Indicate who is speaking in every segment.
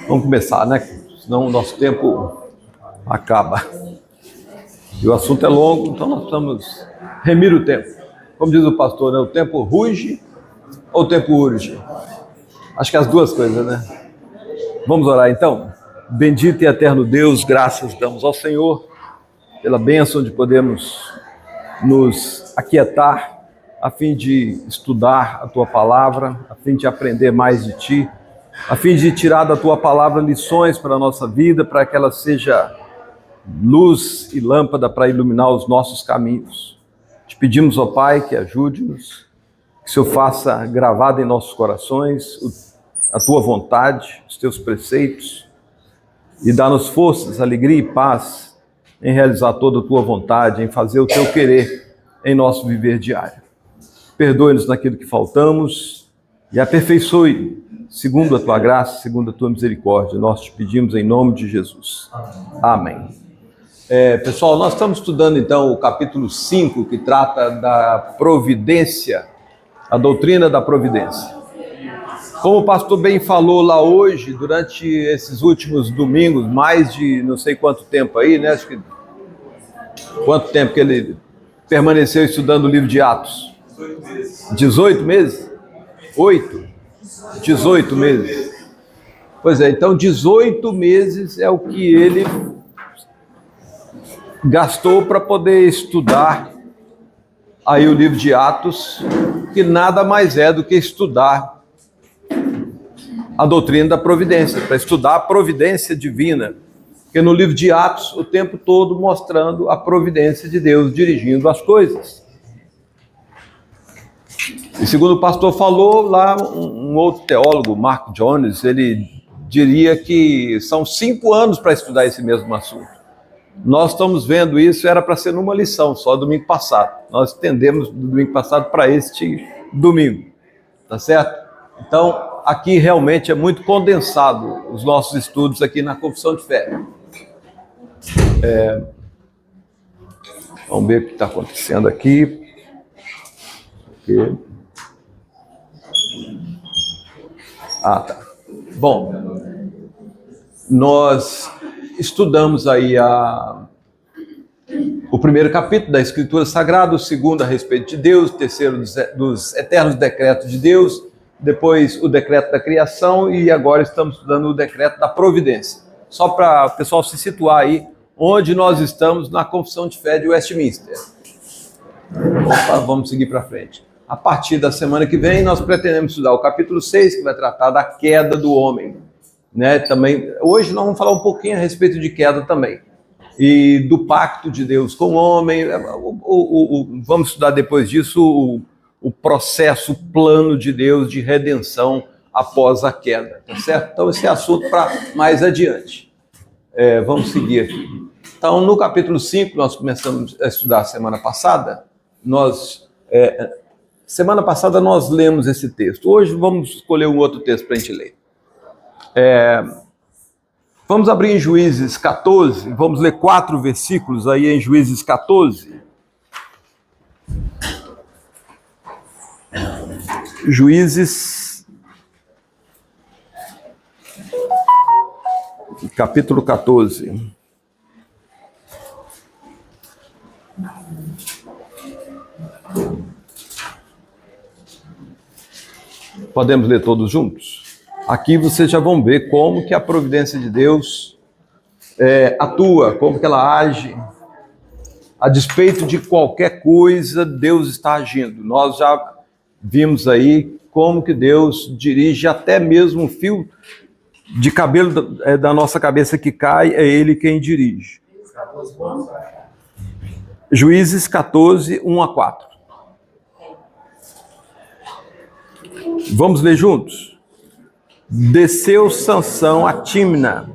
Speaker 1: Vamos começar, né? Senão o nosso tempo acaba. E o assunto é longo, então nós precisamos remir o tempo. Como diz o pastor, né? O tempo ruge ou o tempo urge? Acho que as duas coisas, né? Vamos orar então? Bendito e eterno Deus, graças damos ao Senhor pela bênção de podermos nos aquietar a fim de estudar a Tua palavra, a fim de aprender mais de Ti, a fim de tirar da Tua palavra lições para a nossa vida, para que ela seja luz e lâmpada para iluminar os nossos caminhos. Te pedimos, ó Pai, que ajude-nos, que o Senhor faça gravado em nossos corações a Tua vontade, os Teus preceitos, e dá-nos forças, alegria e paz em realizar toda a Tua vontade, em fazer o Teu querer em nosso viver diário. Perdoe-nos naquilo que faltamos e aperfeiçoe, segundo a Tua graça, segundo a Tua misericórdia. Nós te pedimos em nome de Jesus. Amém. Pessoal, nós estamos estudando então o capítulo 5, que trata da providência, a doutrina da providência. Como o pastor bem falou lá hoje, durante esses últimos domingos, mais de não sei quanto tempo aí, né? Acho que quanto tempo que ele permaneceu estudando o livro de Atos? 18 meses? 8? 18 meses. Pois é, então 18 meses é o que ele gastou para poder estudar aí o livro de Atos, que nada mais é do que estudar a doutrina da providência, para estudar a providência divina, porque no livro de Atos, o tempo todo mostrando a providência de Deus dirigindo as coisas. E segundo o pastor falou lá, um outro teólogo, Mark Jones, ele diria que são 5 anos para estudar esse mesmo assunto. Nós estamos vendo isso, era para ser numa lição, só domingo passado. Nós estendemos do domingo passado para este domingo, tá certo? Então, aqui realmente é muito condensado os nossos estudos aqui na Confissão de Fé. Vamos ver o que está acontecendo aqui. Tá. Bom, nós estudamos aí o primeiro capítulo da Escritura Sagrada, o segundo a respeito de Deus, o terceiro dos eternos decretos de Deus, depois o decreto da criação e agora estamos estudando o decreto da providência. Só para o pessoal se situar aí, onde nós estamos na Confissão de Fé de Westminster. Vamos seguir para frente. A partir da semana que vem, nós pretendemos estudar o capítulo 6, que vai tratar da queda do homem. Né? Também, hoje nós vamos falar um pouquinho a respeito de queda também. E do pacto de Deus com o homem. Vamos estudar depois disso o processo, o plano de Deus de redenção após a queda. Tá certo? Então esse é assunto para mais adiante. Vamos seguir aqui. Então no capítulo 5, nós começamos a estudar semana passada. Semana passada nós lemos esse texto. Hoje vamos escolher um outro texto para a gente ler. Vamos abrir em Juízes 14, vamos ler 4 versículos aí em Juízes 14. Juízes, capítulo 14. Podemos ler todos juntos? Aqui vocês já vão ver como que a providência de Deus atua, como que ela age. A despeito de qualquer coisa, Deus está agindo. Nós já vimos aí como que Deus dirige até mesmo o fio de cabelo da nossa cabeça que cai, é Ele quem dirige. Juízes 14, 1 a 4. Vamos ler juntos? Desceu Sansão a Tímna,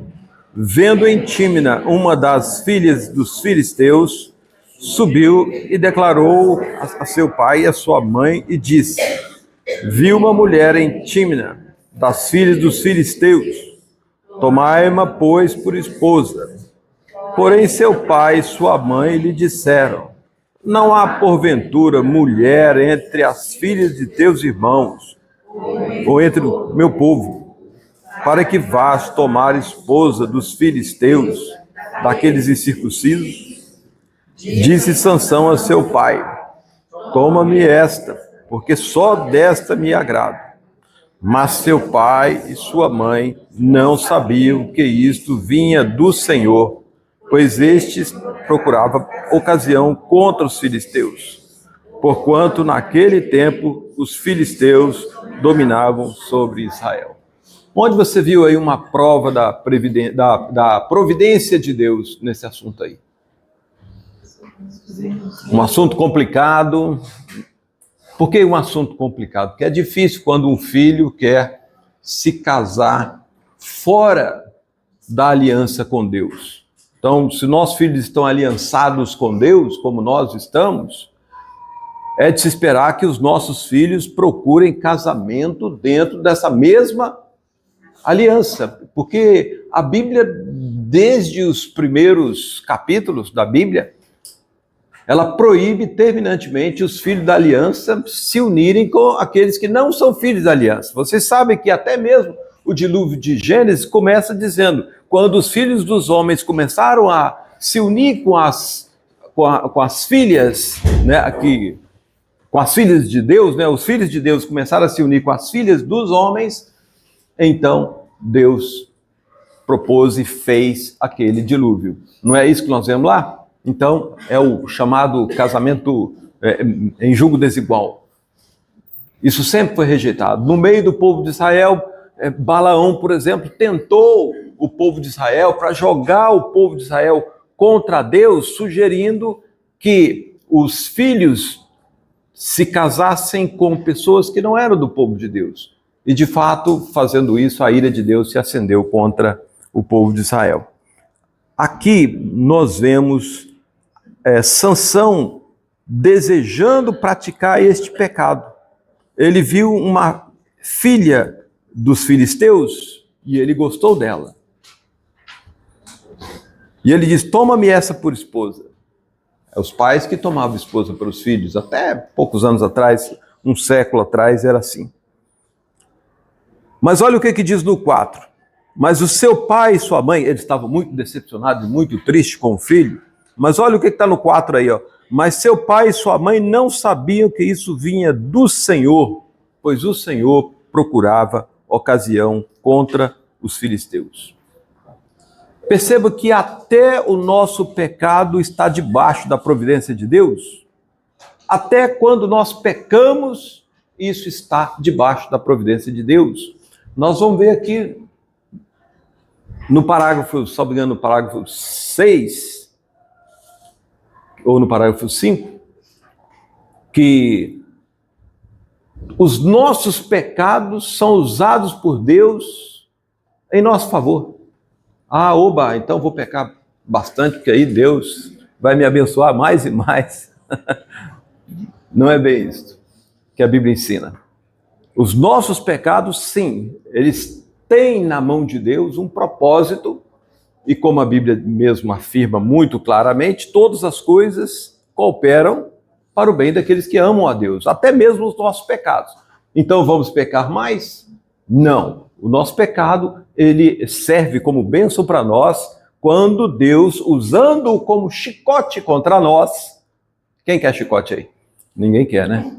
Speaker 1: vendo em Tímna uma das filhas dos filisteus, subiu e declarou a seu pai e a sua mãe e disse: vi uma mulher em Tímna, das filhas dos filisteus, tomai-ma, pois, por esposa. Porém seu pai e sua mãe lhe disseram: não há porventura mulher entre as filhas de teus irmãos, ou entre o meu povo. para que vás tomar esposa dos filisteus, daqueles incircuncisos? Disse Sansão a seu pai: toma-me esta, porque só desta me agrado. Mas seu pai e sua mãe não sabiam que isto vinha do Senhor, pois estes procurava ocasião contra os filisteus, porquanto naquele tempo os filisteus dominavam sobre Israel. Onde você viu aí uma prova da providência de Deus nesse assunto aí? Um assunto complicado. Por que um assunto complicado? Porque é difícil quando um filho quer se casar fora da aliança com Deus. Então, se nossos filhos estão aliançados com Deus, como nós estamos, é de se esperar que os nossos filhos procurem casamento dentro dessa mesma aliança. Porque a Bíblia, desde os primeiros capítulos da Bíblia, ela proíbe terminantemente os filhos da aliança se unirem com aqueles que não são filhos da aliança. Vocês sabem que até mesmo o dilúvio de Gênesis começa dizendo: quando os filhos dos homens começaram a se unir com as filhas, né, com as filhas de Deus, né, os filhos de Deus começaram a se unir com as filhas dos homens, então Deus propôs e fez aquele dilúvio. Não é isso que nós vemos lá? Então, é o chamado casamento em julgo desigual. Isso sempre foi rejeitado. No meio do povo de Israel, Balaão, por exemplo, tentou o povo de Israel para jogar o povo de Israel contra Deus, sugerindo que os filhos se casassem com pessoas que não eram do povo de Deus. E, de fato, fazendo isso, a ira de Deus se acendeu contra o povo de Israel. Aqui nós vemos Sansão desejando praticar este pecado. Ele viu uma filha dos filisteus e ele gostou dela. E ele diz: toma-me essa por esposa. É os pais que tomavam esposa para os filhos. Até poucos anos atrás, um século atrás, era assim. Mas olha o que diz no 4. Mas o seu pai e sua mãe, eles estavam muito decepcionados, muito tristes com o filho. Mas olha o que está no 4 aí, ó. Mas seu pai e sua mãe não sabiam que isso vinha do Senhor, pois o Senhor procurava ocasião contra os filisteus. Perceba que até o nosso pecado está debaixo da providência de Deus. Até quando nós pecamos, isso está debaixo da providência de Deus. Nós vamos ver aqui no parágrafo, se não me engano, no parágrafo 6, ou no parágrafo 5, que os nossos pecados são usados por Deus em nosso favor. Ah, oba, então vou pecar bastante, porque aí Deus vai me abençoar mais e mais. Não é bem isso que a Bíblia ensina. Os nossos pecados, sim, eles têm na mão de Deus um propósito, e como a Bíblia mesmo afirma muito claramente, todas as coisas cooperam para o bem daqueles que amam a Deus, até mesmo os nossos pecados. Então vamos pecar mais? Não. O nosso pecado, ele serve como bênção para nós quando Deus, usando-o como chicote contra nós. Quem quer chicote aí? Ninguém quer, né?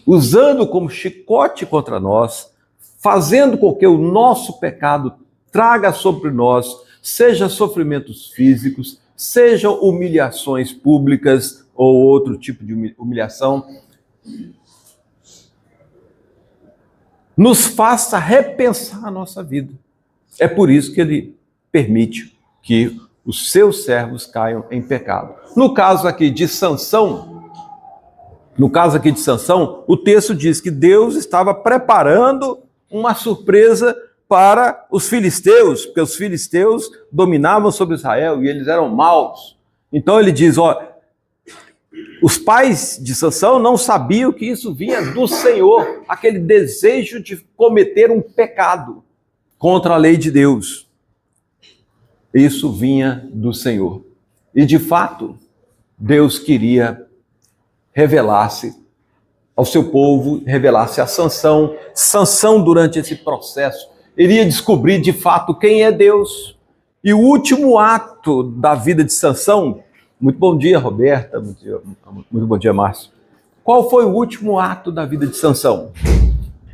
Speaker 1: Usando como chicote contra nós, fazendo com que o nosso pecado traga sobre nós, seja sofrimentos físicos, seja humilhações públicas ou outro tipo de humilhação, nos faça repensar a nossa vida. É por isso que ele permite que os seus servos caiam em pecado. No caso aqui de Sansão, o texto diz que Deus estava preparando uma surpresa para os filisteus, porque os filisteus dominavam sobre Israel e eles eram maus. Então ele diz, os pais de Sansão não sabiam que isso vinha do Senhor, aquele desejo de cometer um pecado contra a lei de Deus. Isso vinha do Senhor. E de fato, Deus queria revelar-se ao seu povo, revelar-se a Sansão. Sansão, durante esse processo, iria descobrir de fato quem é Deus. E o último ato da vida de Sansão, muito bom dia, Roberta, muito bom dia, Márcio. Qual foi o último ato da vida de Sansão?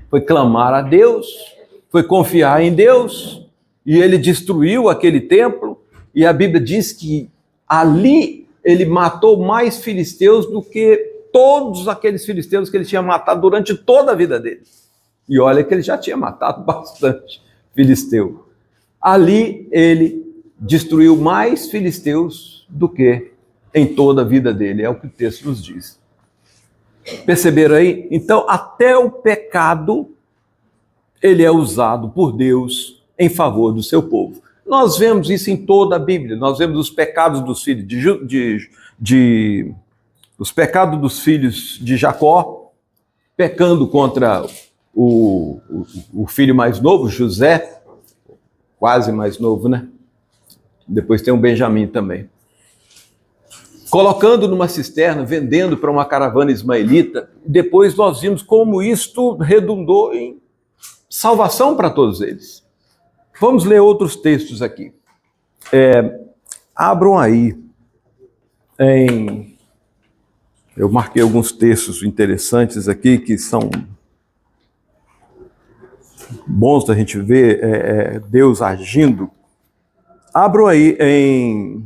Speaker 1: Foi clamar a Deus, foi confiar em Deus, e ele destruiu aquele templo, e a Bíblia diz que ali ele matou mais filisteus do que todos aqueles filisteus que ele tinha matado durante toda a vida dele. E olha que ele já tinha matado bastante filisteu. Ali ele destruiu mais filisteus do que em toda a vida dele, é o que o texto nos diz. Perceberam aí? Então, até o pecado, ele é usado por Deus em favor do seu povo. Nós vemos isso em toda a Bíblia. Nós vemos os pecados dos filhos os pecados dos filhos de Jacó, pecando contra o filho mais novo, José, quase mais novo, né? Depois tem o Benjamim também. Colocando numa cisterna, vendendo para uma caravana ismaelita. Depois nós vimos como isto redundou em salvação para todos eles. Vamos ler outros textos aqui. Abram aí. Eu marquei alguns textos interessantes aqui que são bons da gente ver Deus agindo. Abram aí em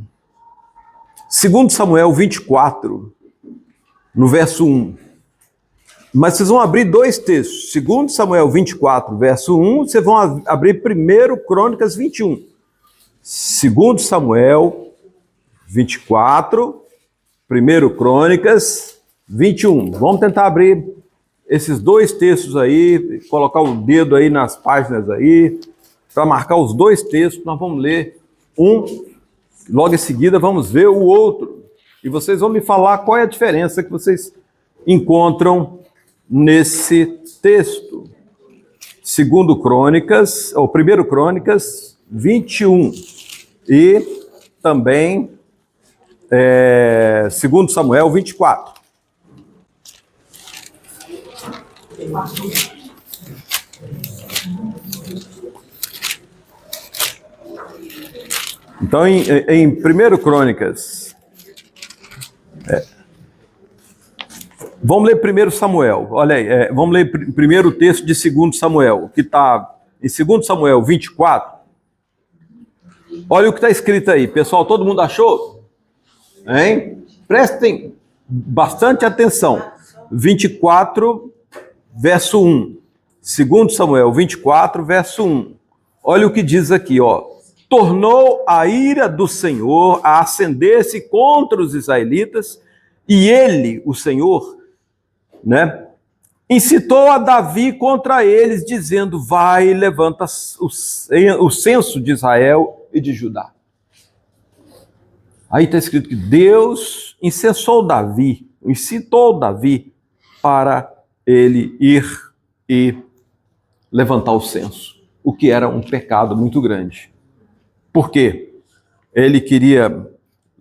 Speaker 1: 2 Samuel 24, no verso 1. Mas vocês vão abrir dois textos. 2 Samuel 24, verso 1, vocês vão abrir 1 Crônicas 21. 2 Samuel 24, 1 Crônicas 21. Vamos tentar abrir esses dois textos aí, colocar o dedo aí nas páginas aí, para marcar os dois textos. Nós vamos ler um, logo em seguida vamos ver o outro. E vocês vão me falar qual é a diferença que vocês encontram nesse texto. 2 Crônicas, ou 1 Crônicas 21. E também 2 Samuel 24. Então, em 1 Crônicas, vamos ler 1 Samuel, olha aí, vamos ler primeiro o texto de 2 Samuel, que está em 2 Samuel 24. Olha o que está escrito aí, pessoal, todo mundo achou? Hein? Prestem bastante atenção. 24, verso 1. 2 Samuel 24, verso 1. Olha o que diz aqui, ó. Tornou a ira do Senhor a acender-se contra os israelitas, e ele, o Senhor, né, incitou a Davi contra eles, dizendo: vai e levanta o censo de Israel e de Judá. Aí está escrito que Deus incitou Davi para ele ir e levantar o censo, o que era um pecado muito grande. Por quê? Ele queria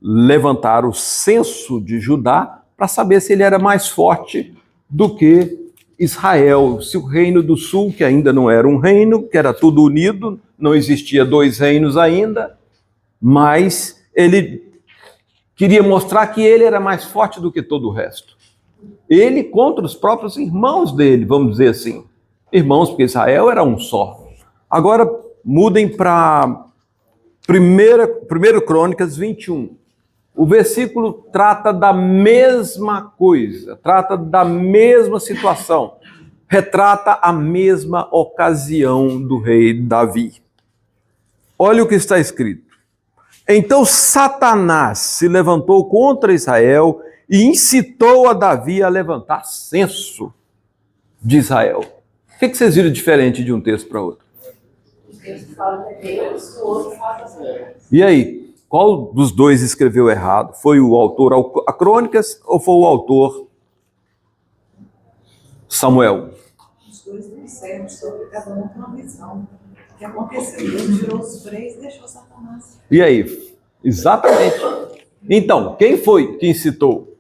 Speaker 1: levantar o censo de Judá para saber se ele era mais forte do que Israel, se o reino do sul, que ainda não era um reino, que era tudo unido, não existia dois reinos ainda, mas ele queria mostrar que ele era mais forte do que todo o resto. Ele contra os próprios irmãos dele, vamos dizer assim. Irmãos, porque Israel era um só. Agora mudem para 1 Crônicas 21. O versículo trata da mesma coisa, trata da mesma situação, retrata a mesma ocasião do rei Davi. Olha o que está escrito. Então Satanás se levantou contra Israel e incitou a Davi a levantar censo de Israel. O que vocês viram diferente de um texto para outro?
Speaker 2: O texto fala de Deus, o outro fala de Deus.
Speaker 1: E aí, qual dos dois escreveu errado? Foi o autor a Crônicas ou foi o autor Samuel?
Speaker 2: Os dois disseram sobre cada um com uma visão. O que aconteceu? Deus tirou os freios e deixou Satanás.
Speaker 1: E aí? Exatamente. Então, quem foi que incitou?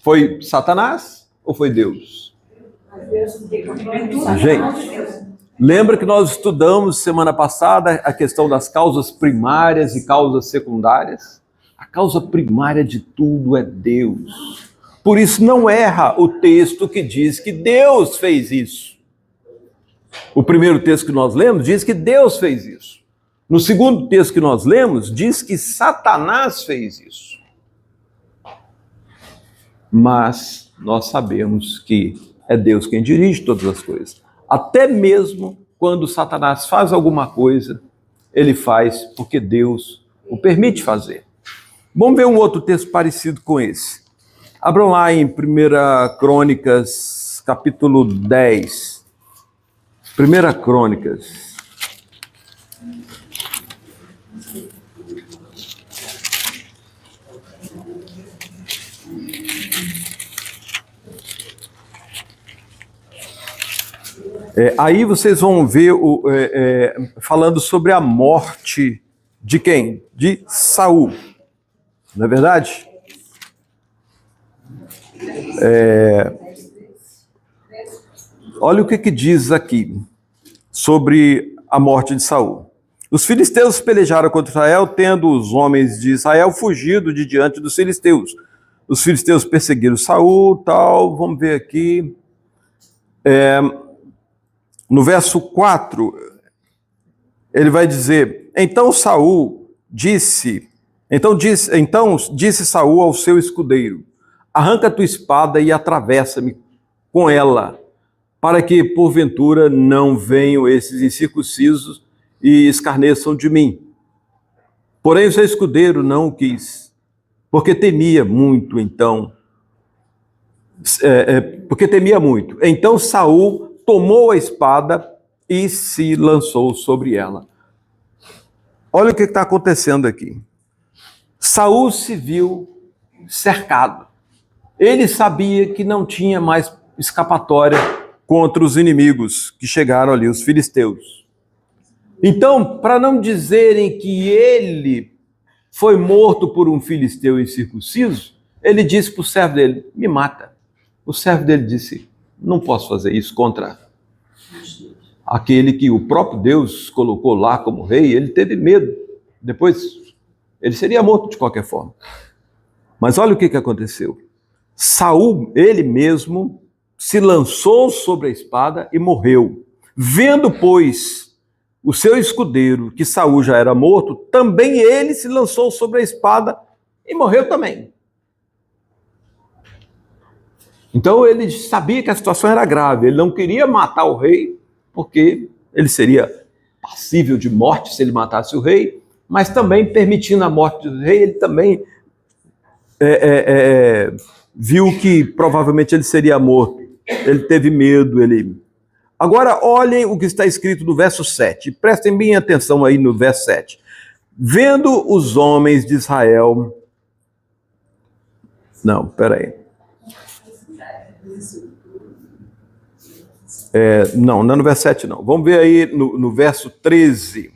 Speaker 1: Foi Satanás ou foi Deus?
Speaker 2: Mas Deus não tem
Speaker 1: Gente, Lembra que nós estudamos semana passada a questão das causas primárias e causas secundárias? A causa primária de tudo é Deus. Por isso não erra o texto que diz que Deus fez isso. O primeiro texto que nós lemos diz que Deus fez isso. No segundo texto que nós lemos, diz que Satanás fez isso. Mas nós sabemos que é Deus quem dirige todas as coisas. Até mesmo quando Satanás faz alguma coisa, ele faz porque Deus o permite fazer. Vamos ver um outro texto parecido com esse. Abram lá em 1 Crônicas, capítulo 10. 1 Crônicas. Aí vocês vão ver falando sobre a morte de quem? De Saul. Não é verdade? Olha o que diz aqui sobre a morte de Saul. Os filisteus pelejaram contra Israel, tendo os homens de Israel fugido de diante dos filisteus. Os filisteus perseguiram Saul, tal, vamos ver aqui. No verso 4, ele vai dizer: Então disse Saul ao seu escudeiro: Arranca a tua espada e atravessa-me com ela, para que, porventura, não venham esses incircuncisos e escarneçam de mim. Porém, o seu escudeiro não o quis, porque temia muito, então. Então Saul tomou a espada e se lançou sobre ela. Olha o que está acontecendo aqui. Saul se viu cercado. Ele sabia que não tinha mais escapatória contra os inimigos que chegaram ali, os filisteus. Então, para não dizerem que ele foi morto por um filisteu incircunciso, ele disse para o servo dele: me mata. O servo dele disse: não posso fazer isso contra aquele que o próprio Deus colocou lá como rei. Ele teve medo. Depois, ele seria morto de qualquer forma. Mas olha o que aconteceu. Saul, ele mesmo, se lançou sobre a espada e morreu. Vendo, pois, o seu escudeiro, que Saul já era morto, também ele se lançou sobre a espada e morreu também. Então ele sabia que a situação era grave. Ele não queria matar o rei, porque ele seria passível de morte se ele matasse o rei, mas também permitindo a morte do rei, ele também viu que provavelmente ele seria morto. Ele teve medo. Agora olhem o que está escrito no verso 7. Prestem bem atenção aí no verso 7. Vendo os homens de Israel... Não, peraí. Não é no verso 7 não. Vamos ver aí no verso 13.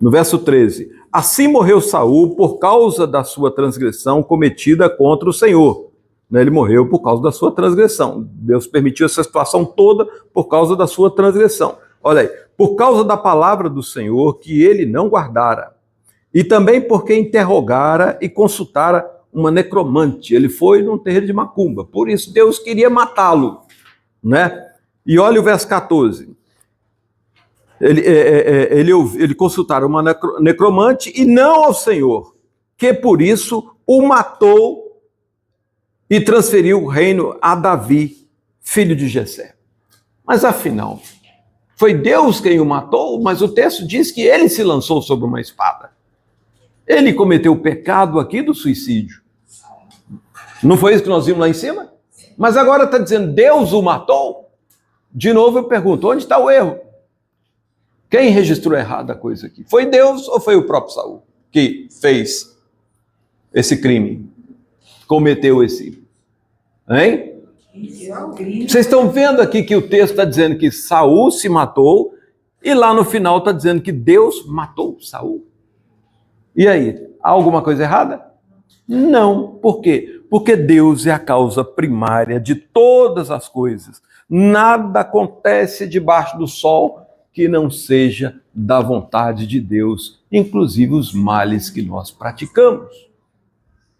Speaker 1: No verso 13. Assim morreu Saul por causa da sua transgressão cometida contra o Senhor. Ele morreu por causa da sua transgressão. Deus permitiu essa situação toda por causa da sua transgressão. Olha aí. Por causa da palavra do Senhor que ele não guardara. E também porque interrogara e consultara uma necromante. Ele foi num terreiro de macumba. Por isso Deus queria matá-lo. Né? E olha o verso 14. Ele consultara uma necromante e não ao Senhor, que por isso o matou e transferiu o reino a Davi, filho de Jessé. Mas afinal, foi Deus quem o matou, mas o texto diz que ele se lançou sobre uma espada. Ele cometeu o pecado aqui do suicídio. Não foi isso que nós vimos lá em cima? Mas agora está dizendo, Deus o matou? De novo eu pergunto, onde está o erro? Quem registrou errado a coisa aqui? Foi Deus ou foi o próprio Saul que fez esse crime? Cometeu esse... Hein? Vocês estão vendo aqui que o texto está dizendo que Saul se matou e lá no final está dizendo que Deus matou Saul. E aí, há alguma coisa errada? Não. Por quê? Porque Deus é a causa primária de todas as coisas. Nada acontece debaixo do sol que não seja da vontade de Deus, inclusive os males que nós praticamos.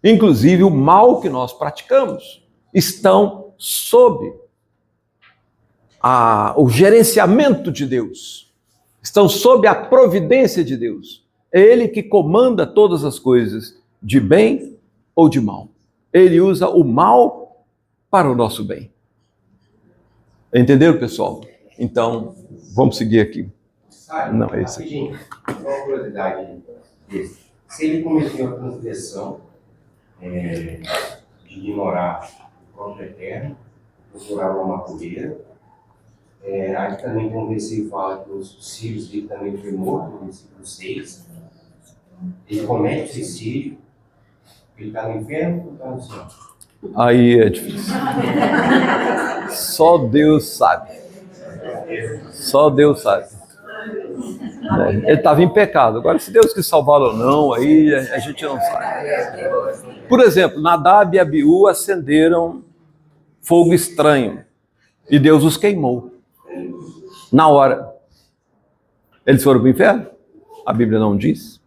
Speaker 1: Inclusive o mal que nós praticamos estão sob o gerenciamento de Deus, estão sob a providência de Deus. É Ele que comanda todas as coisas, de bem ou de mal. Ele usa o mal para o nosso bem. Entenderam, pessoal? Então, vamos seguir aqui. Não, é isso aqui.
Speaker 3: Uma curiosidade desse. Se ele cometeu a transgressão de ignorar o próprio eterno, procurar uma macumbeira, aí também tem um versículo que fala que os filhos dele também foi morto, no versículo 6. Ele comete suicídio, ele está no inferno ou está no céu?
Speaker 1: Aí é difícil. Só Deus sabe. Só Deus sabe. Ele estava em pecado. Agora, se Deus quis salvá-lo ou não, aí a gente não sabe. Por exemplo, Nadab e Abiú acenderam fogo estranho e Deus os queimou. Na hora. Eles foram para o inferno? A Bíblia não diz.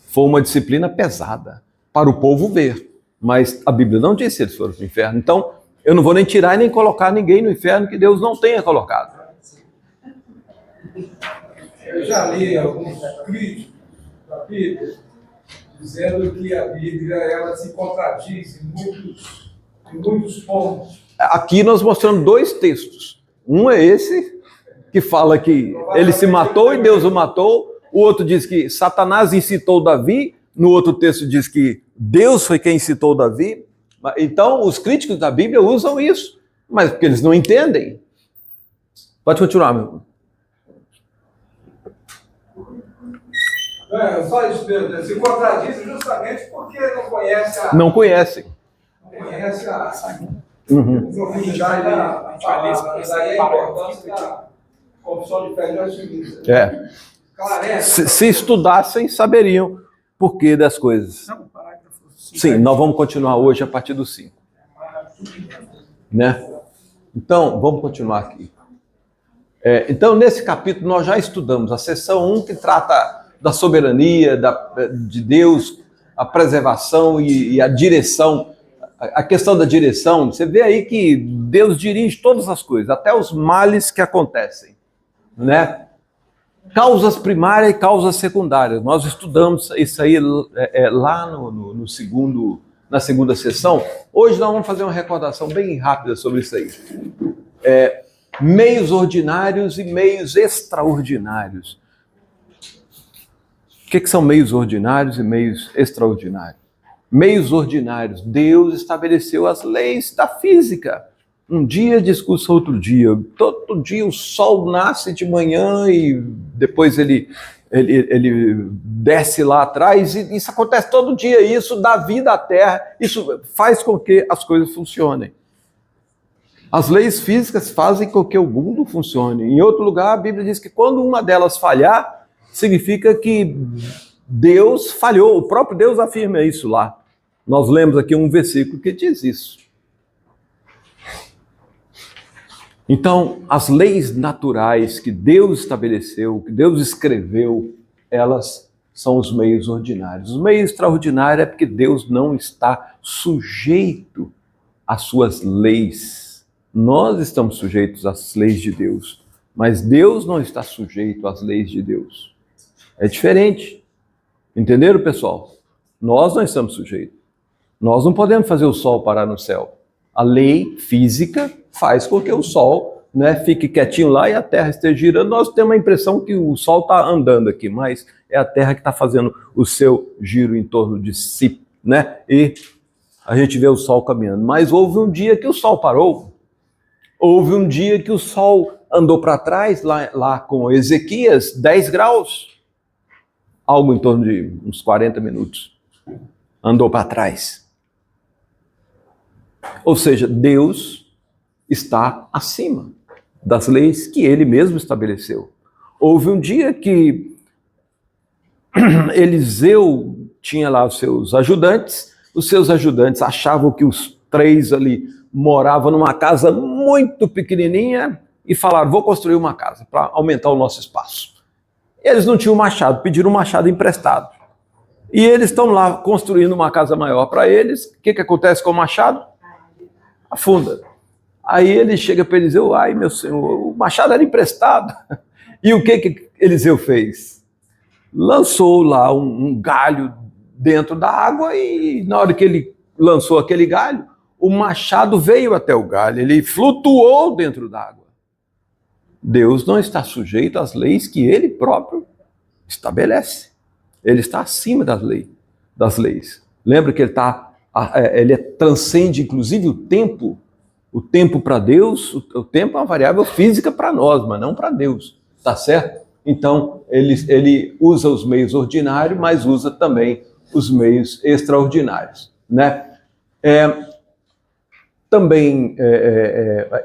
Speaker 1: Foi uma disciplina pesada para o povo ver. Mas a Bíblia não diz se eles foram para o inferno. Então, eu não vou nem tirar e nem colocar ninguém no inferno que Deus não tenha colocado.
Speaker 4: Eu já li alguns críticos da Bíblia dizendo que a Bíblia ela se contradiz em muitos pontos.
Speaker 1: Aqui nós mostramos dois textos. Um é esse, que fala que ele se matou e Deus o matou. O outro diz que Satanás incitou Davi. No outro texto diz que Deus foi quem incitou Davi. Então, os críticos da Bíblia usam isso, mas porque eles não entendem. Pode continuar, meu.
Speaker 4: Só isso mesmo, se contradiz justamente porque não conhece a...
Speaker 1: Não conhecem.
Speaker 4: Não conhece a
Speaker 1: Uhum.
Speaker 4: da palavra, daí a importância da confissão de fé de otimista.
Speaker 1: É. Se estudassem, saberiam por que das coisas. Sim, nós vamos continuar hoje a partir do 5. Né? Então, vamos continuar aqui. Então, nesse capítulo, nós já estudamos a seção 1, que trata da soberania de Deus, a preservação e a direção. A questão da direção, você vê aí que Deus dirige todas as coisas, até os males que acontecem. Né? Causas primárias e causas secundárias. Nós estudamos isso aí lá na segunda sessão. Hoje nós vamos fazer uma recordação bem rápida sobre isso aí. Meios ordinários e meios extraordinários. O que são meios ordinários e meios extraordinários? Meios ordinários. Deus estabeleceu as leis da física. Um dia discurso outro dia. Todo dia o sol nasce de manhã e depois ele desce lá atrás. E isso acontece todo dia. Isso dá vida à Terra. Isso faz com que as coisas funcionem. As leis físicas fazem com que o mundo funcione. Em outro lugar, a Bíblia diz que quando uma delas falhar, significa que Deus falhou. O próprio Deus afirma isso lá. Nós lemos aqui um versículo que diz isso. Então, as leis naturais que Deus estabeleceu, que Deus escreveu, elas são os meios ordinários. Os meios extraordinários é porque Deus não está sujeito às suas leis. Nós estamos sujeitos às leis de Deus, mas Deus não está sujeito às leis de Deus. É diferente. Entenderam, pessoal? Nós não estamos sujeitos. Nós não podemos fazer o sol parar no céu. A lei física faz com que o sol, né, fique quietinho lá e a Terra esteja girando. Nós temos a impressão que o sol está andando aqui, mas é a Terra que está fazendo o seu giro em torno de si, né? E a gente vê o sol caminhando. Mas houve um dia que o sol parou. Houve um dia que o sol andou para trás, lá com Ezequias, 10 graus. Algo em torno de uns 40 minutos. Andou para trás. Ou seja, Deus está acima das leis que ele mesmo estabeleceu. Houve um dia que Eliseu tinha lá os seus ajudantes achavam que os 3 ali moravam numa casa muito pequenininha e falaram, vou construir uma casa para aumentar o nosso espaço. Eles não tinham machado, pediram um machado emprestado. E eles estão lá construindo uma casa maior para eles. O que acontece com o machado? Afunda. Aí ele chega para Eliseu, ai meu senhor, o machado era emprestado. E o que Eliseu fez? Lançou lá um galho dentro da água e na hora que ele lançou aquele galho, o machado veio até o galho, ele flutuou dentro da água. Deus não está sujeito às leis que ele próprio estabelece. Ele está acima das leis. Lembra que ele transcende inclusive o tempo. O tempo para Deus, o tempo é uma variável física para nós, mas não para Deus, tá certo? Então, ele usa os meios ordinários, mas usa também os meios extraordinários, né? Também,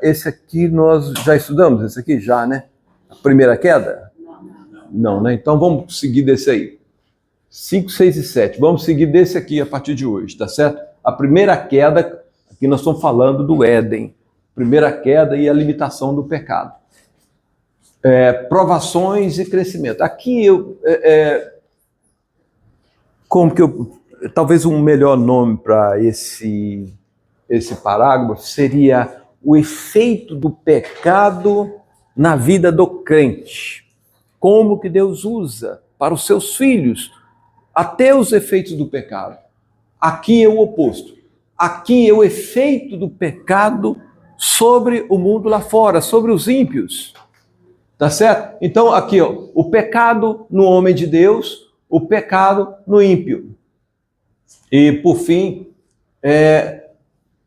Speaker 1: esse aqui nós já estudamos, esse aqui já, né? A primeira queda? Não, né? Então vamos seguir desse aí. 5, 6 e 7. Vamos seguir desse aqui a partir de hoje, tá certo? A primeira queda, aqui nós estamos falando do Éden. Primeira queda e a limitação do pecado. Provações e crescimento. Aqui talvez um melhor nome para esse parágrafo seria o efeito do pecado na vida do crente. Como que Deus usa para os seus filhos até os efeitos do pecado. Aqui é o oposto. Aqui é o efeito do pecado sobre o mundo lá fora, sobre os ímpios. Tá certo? Então aqui, ó, o pecado no homem de Deus, o pecado no ímpio. E por fim,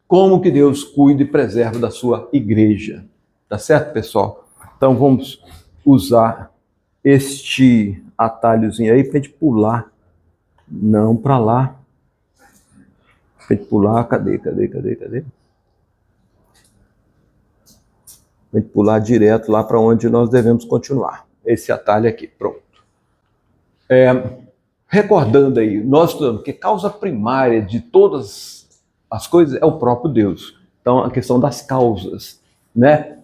Speaker 1: como que Deus cuida e preserva da sua igreja. Tá certo, pessoal? Então vamos usar este atalhozinho aí para a gente pular. Não para lá. Para a gente pular, cadê? Para a gente pular direto lá para onde nós devemos continuar. Esse atalho aqui, pronto. Recordando aí, nós estudamos que causa primária de todas as coisas é o próprio Deus. Então, a questão das causas, né?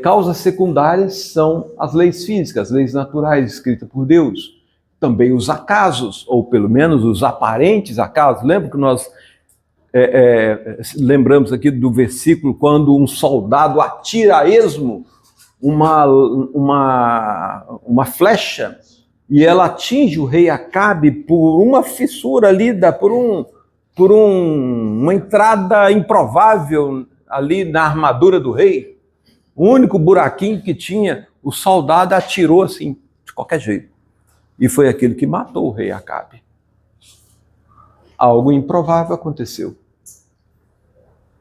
Speaker 1: Causas secundárias são as leis físicas, as leis naturais escritas por Deus. Também os acasos, ou pelo menos os aparentes acasos. Lembra que nós lembramos aqui do versículo quando um soldado atira a esmo uma flecha e ela atinge o rei Acabe por uma fissura ali, por uma entrada improvável ali na armadura do rei. O único buraquinho que tinha, o soldado atirou assim, de qualquer jeito. E foi aquilo que matou o rei Acabe. Algo improvável aconteceu.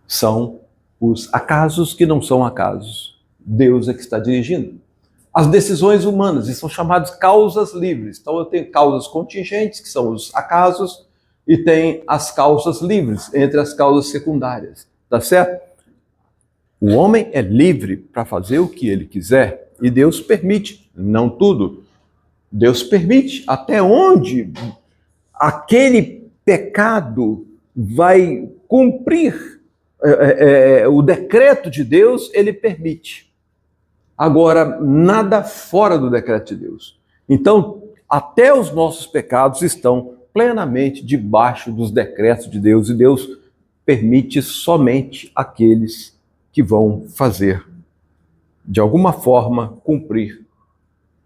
Speaker 1: São os acasos que não são acasos. Deus é que está dirigindo. As decisões humanas, e são chamadas causas livres. Então eu tenho causas contingentes, que são os acasos, e tem as causas livres, entre as causas secundárias. Tá certo? O homem é livre para fazer o que ele quiser, e Deus permite, não tudo. Deus permite até onde aquele pecado vai cumprir o decreto de Deus, ele permite. Agora, nada fora do decreto de Deus. Então, até os nossos pecados estão plenamente debaixo dos decretos de Deus, e Deus permite somente aqueles que vão fazer, de alguma forma, cumprir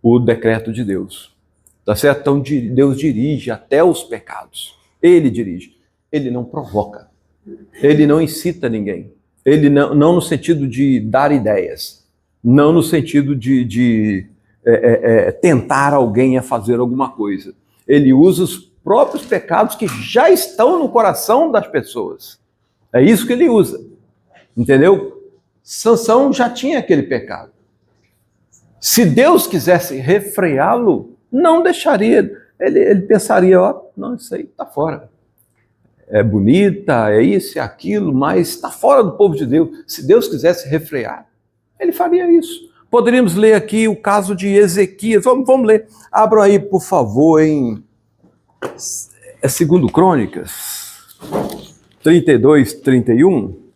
Speaker 1: o decreto de Deus. Tá certo? Então, Deus dirige até os pecados. Ele dirige. Ele não provoca. Ele não incita ninguém. Ele não no sentido de dar ideias. Não no sentido de tentar alguém a fazer alguma coisa. Ele usa os próprios pecados que já estão no coração das pessoas. É isso que ele usa. Entendeu? Sansão já tinha aquele pecado. Se Deus quisesse refreá-lo, não deixaria. Ele pensaria, não, isso aí está fora. É bonita, é isso, é aquilo, mas está fora do povo de Deus. Se Deus quisesse refrear, ele faria isso. Poderíamos ler aqui o caso de Ezequias. Vamos ler. Abram aí, por favor, em 2 Crônicas 32, 31.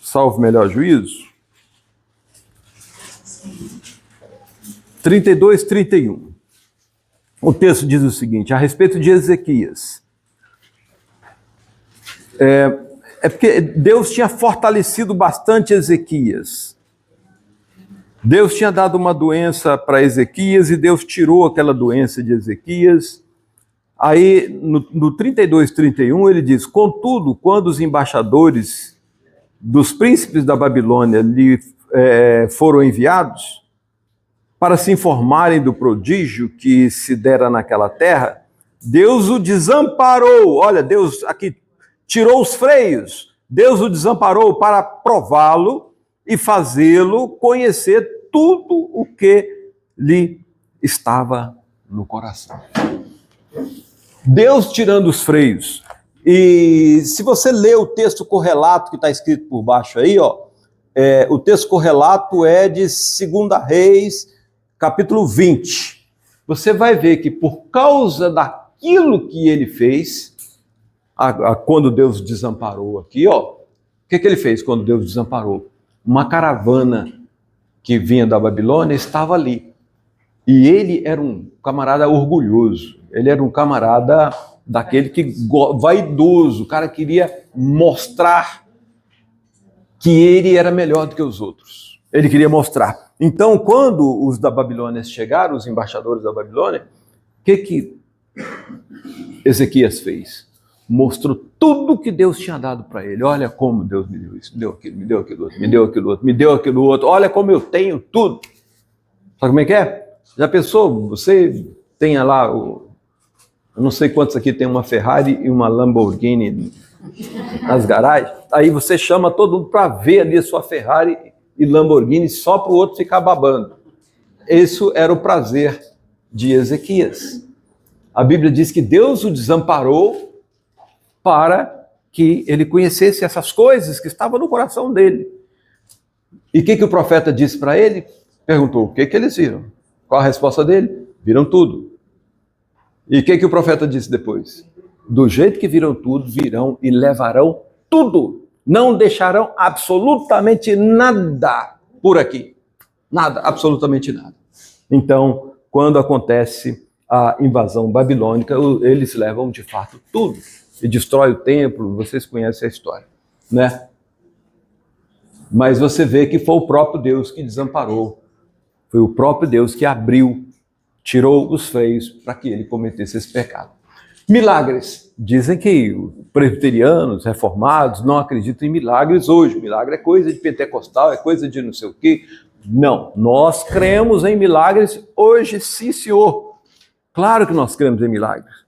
Speaker 1: salvo melhor juízo. 32, 31. O texto diz o seguinte, a respeito de Ezequias. É porque Deus tinha fortalecido bastante Ezequias. Deus tinha dado uma doença para Ezequias e Deus tirou aquela doença de Ezequias. Aí, no 32, 31, ele diz, contudo, quando os embaixadores dos príncipes da Babilônia lhe foram enviados para se informarem do prodígio que se dera naquela terra, Deus o desamparou. Olha, Deus aqui tirou os freios. Deus o desamparou para prová-lo e fazê-lo conhecer tudo o que lhe estava no coração. Deus tirando os freios. E se você ler o texto correlato que está escrito por baixo aí, o texto correlato é de 2 Reis, capítulo 20. Você vai ver que por causa daquilo que ele fez, quando Deus desamparou aqui, o que ele fez quando Deus desamparou? Uma caravana que vinha da Babilônia estava ali. E ele era um camarada orgulhoso. Ele era um camarada daquele que vaidoso. O cara queria mostrar que ele era melhor do que os outros. Ele queria mostrar. Então, quando os da Babilônia chegaram, os embaixadores da Babilônia, o que Ezequias fez? Mostrou tudo que Deus tinha dado para ele. Olha como Deus me deu isso, me deu aquilo, me deu aquilo outro, me deu aquilo outro, me deu aquilo outro. Olha como eu tenho tudo. Sabe como é que é? Já pensou? Você tenha lá, eu não sei quantos aqui tem uma Ferrari e uma Lamborghini nas garagens. Aí você chama todo mundo para ver ali a sua Ferrari e Lamborghini só para o outro ficar babando. Esse era o prazer de Ezequias. A Bíblia diz que Deus o desamparou para que ele conhecesse essas coisas que estavam no coração dele. E o que o profeta disse para ele? Perguntou, o que eles viram? Qual a resposta dele? Viram tudo. E o que o profeta disse depois? Do jeito que viram tudo, virão e levarão tudo. Não deixarão absolutamente nada por aqui. Nada, absolutamente nada. Então, quando acontece a invasão babilônica, eles levam de fato tudo. E destrói o templo, vocês conhecem a história, né? Mas você vê que foi o próprio Deus que desamparou. Foi o próprio Deus que abriu, tirou os freios para que ele cometesse esse pecado. Milagres. Dizem que os presbiterianos, reformados, não acreditam em milagres hoje. Milagre é coisa de pentecostal, é coisa de não sei o quê. Não, nós cremos em milagres hoje, sim, senhor. Claro que nós cremos em milagres.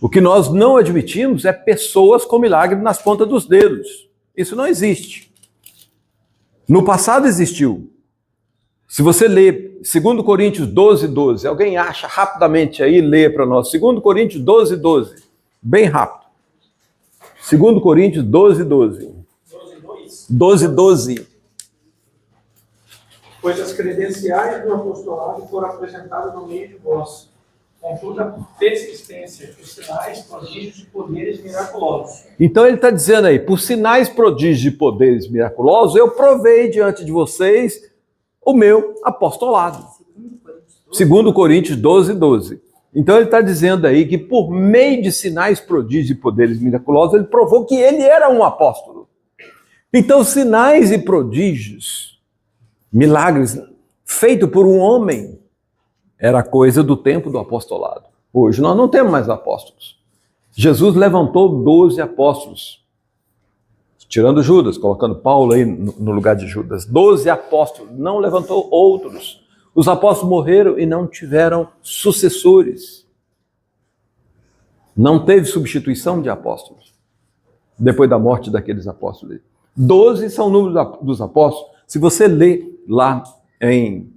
Speaker 1: O que nós não admitimos é pessoas com milagre nas pontas dos dedos. Isso não existe. No passado existiu. Se você ler 2 Coríntios 12, 12, alguém acha rapidamente aí, lê para nós. 2 Coríntios 12, 12. Bem rápido. 2 Coríntios 12, 12. 12, 12.
Speaker 5: Pois as credenciais do apostolado foram apresentadas no meio de vós, com toda a persistência de sinais, prodígios e poderes miraculosos.
Speaker 1: Então ele está dizendo aí, por sinais, prodígios e poderes miraculosos, eu provei diante de vocês o meu apostolado. 2 Coríntios 12, 12. Então ele está dizendo aí que por meio de sinais, prodígios e poderes miraculosos, ele provou que ele era um apóstolo. Então sinais e prodígios, milagres feitos por um homem, era coisa do tempo do apostolado. Hoje nós não temos mais apóstolos. Jesus levantou 12 apóstolos, tirando Judas, colocando Paulo aí no lugar de Judas. 12 apóstolos, não levantou outros. Os apóstolos morreram e não tiveram sucessores. Não teve substituição de apóstolos, depois da morte daqueles apóstolos. 12 são o número dos apóstolos. Se você ler lá em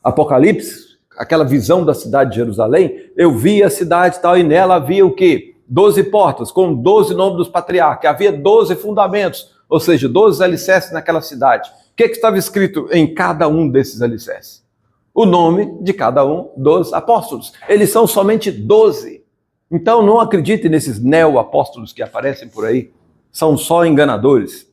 Speaker 1: Apocalipse, aquela visão da cidade de Jerusalém, eu vi a cidade tal, e nela havia o quê? 12 portas, com 12 nomes dos patriarcas, havia 12 fundamentos, ou seja, 12 alicerces naquela cidade. O que estava escrito em cada um desses alicerces? O nome de cada um dos apóstolos. Eles são somente 12. Então não acredite nesses neo-apóstolos que aparecem por aí, são só enganadores.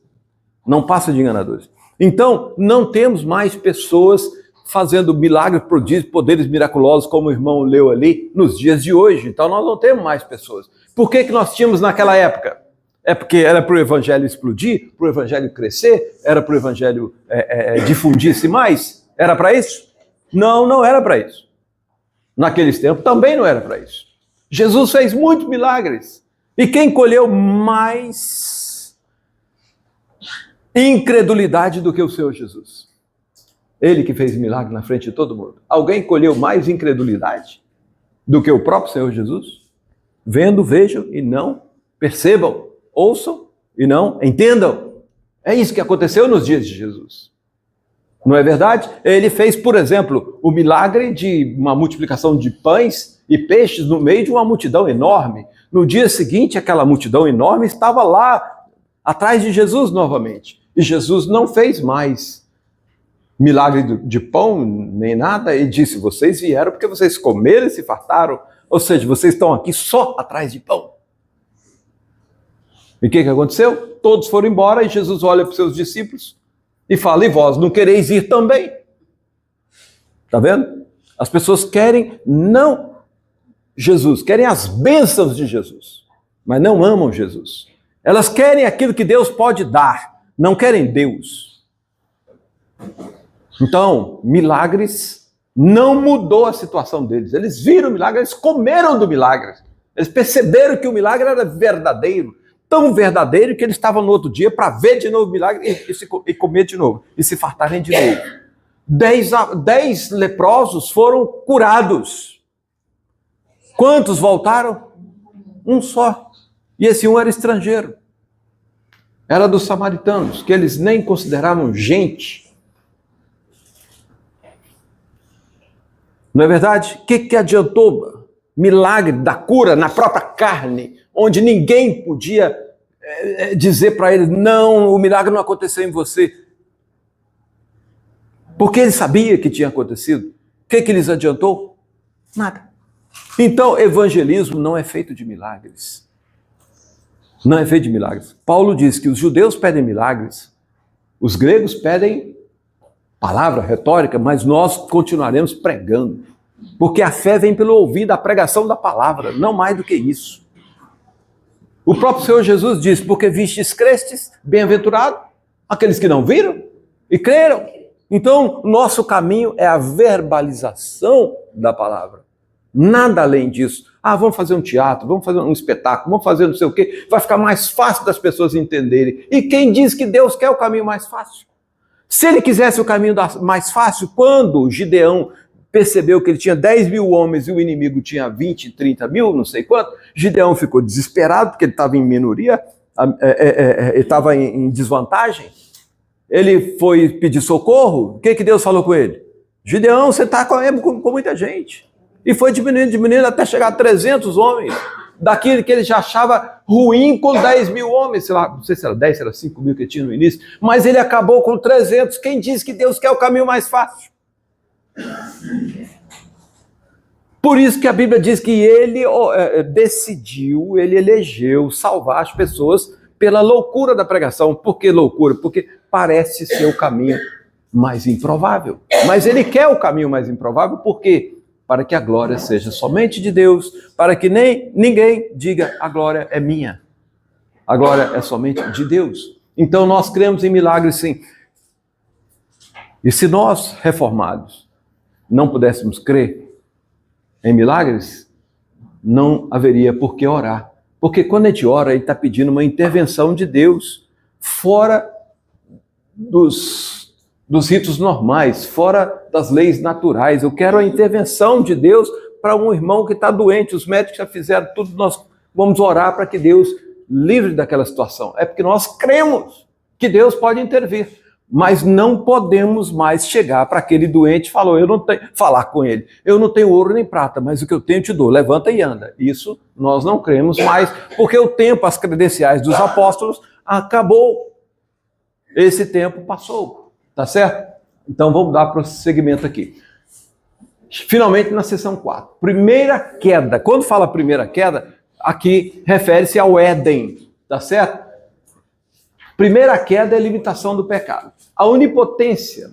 Speaker 1: Não passa de enganadores. Então, não temos mais pessoas fazendo milagres, prodígios, poderes miraculosos, como o irmão leu ali, nos dias de hoje. Então, nós não temos mais pessoas. Por que nós tínhamos naquela época? É porque era para o evangelho explodir, para o evangelho crescer, era para o evangelho difundir-se mais? Era para isso? Não, não era para isso. Naqueles tempos também não era para isso. Jesus fez muitos milagres. E quem colheu mais incredulidade do que o Senhor Jesus? Ele que fez milagre na frente de todo mundo. Alguém colheu mais incredulidade do que o próprio Senhor Jesus? Vendo, vejam e não percebam. Ouçam e não entendam. É isso que aconteceu nos dias de Jesus. Não é verdade? Ele fez, por exemplo, o milagre de uma multiplicação de pães e peixes no meio de uma multidão enorme. No dia seguinte, aquela multidão enorme estava lá, atrás de Jesus novamente. E Jesus não fez mais milagre de pão, nem nada. Ele disse, vocês vieram porque vocês comeram e se fartaram. Ou seja, vocês estão aqui só atrás de pão. E o que aconteceu? Todos foram embora e Jesus olha para os seus discípulos e fala, e vós não quereis ir também? Está vendo? As pessoas querem não Jesus, querem as bênçãos de Jesus, mas não amam Jesus. Elas querem aquilo que Deus pode dar, não querem Deus. Então, milagres não mudou a situação deles. Eles viram o milagre, eles comeram do milagre. Eles perceberam que o milagre era verdadeiro. Tão verdadeiro que eles estavam no outro dia para ver de novo o milagre e comer de novo. E se fartarem de novo. 10 leprosos foram curados. Quantos voltaram? Um só. E esse um era estrangeiro. Era dos samaritanos, que eles nem consideravam gente. Não é verdade? O que adiantou? Milagre da cura na própria carne, onde ninguém podia dizer para eles, não, o milagre não aconteceu em você. Porque ele sabia que tinha acontecido. O que lhes adiantou? Nada. Então, evangelismo não é feito de milagres. Não é feito de milagres. Paulo diz que os judeus pedem milagres, os gregos pedem palavra, retórica, mas nós continuaremos pregando. Porque a fé vem pelo ouvido, a pregação da palavra, não mais do que isso. O próprio Senhor Jesus diz, porque vistes, crestes, bem-aventurado, aqueles que não viram e creram. Então, nosso caminho é a verbalização da palavra. Nada além disso. Vamos fazer um teatro, vamos fazer um espetáculo, vamos fazer não sei o quê. Vai ficar mais fácil das pessoas entenderem. E quem diz que Deus quer o caminho mais fácil? Se ele quisesse o caminho mais fácil, quando Gideão percebeu que ele tinha 10 mil homens e o inimigo tinha 20, 30 mil, não sei quanto, Gideão ficou desesperado, porque ele estava em minoria, ele estava em desvantagem. Ele foi pedir socorro. O que Deus falou com ele? Gideão, você está com muita gente. E foi diminuindo até chegar a 300 homens. Daquilo que ele já achava ruim com 10 mil homens. Sei lá, não sei se era 10, se era 5 mil que tinha no início. Mas ele acabou com 300. Quem diz que Deus quer o caminho mais fácil? Por isso que a Bíblia diz que ele decidiu, ele elegeu salvar as pessoas pela loucura da pregação. Por que loucura? Porque parece ser o caminho mais improvável. Mas ele quer o caminho mais improvável, por quê? Para que a glória seja somente de Deus, para que ninguém diga, a glória é minha. A glória é somente de Deus. Então nós cremos em milagres, sim. E se nós, reformados, não pudéssemos crer em milagres, não haveria por que orar. Porque quando a gente ora, ele está pedindo uma intervenção de Deus fora dos ritos normais, fora das leis naturais. Eu quero a intervenção de Deus para um irmão que está doente. Os médicos já fizeram tudo, nós vamos orar para que Deus livre daquela situação. É porque nós cremos que Deus pode intervir, mas não podemos mais chegar para aquele doente e falar com ele. Eu não tenho ouro nem prata, mas o que eu tenho te dou, levanta e anda. Isso nós não cremos mais, porque o tempo, as credenciais dos apóstolos acabou. Esse tempo passou. Tá certo? Então vamos dar prosseguimento aqui. Finalmente na seção 4. Primeira queda. Quando fala primeira queda, aqui refere-se ao Éden. Tá certo? Primeira queda é a limitação do pecado. A onipotência,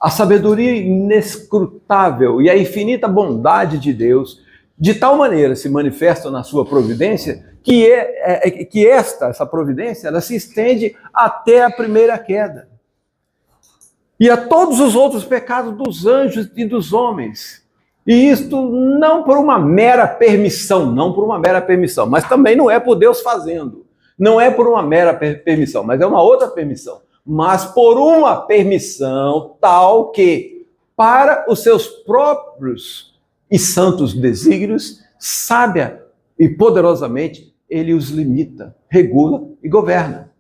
Speaker 1: a sabedoria inescrutável e a infinita bondade de Deus, de tal maneira se manifestam na sua providência, que essa providência, ela se estende até a primeira queda. E a todos os outros pecados dos anjos e dos homens. E isto não por uma mera permissão, mas também não é por Deus fazendo. Não é por uma mera permissão, mas é uma outra permissão. Mas por uma permissão tal que, para os seus próprios e santos desígnios, sábia e poderosamente, ele os limita, regula e governa.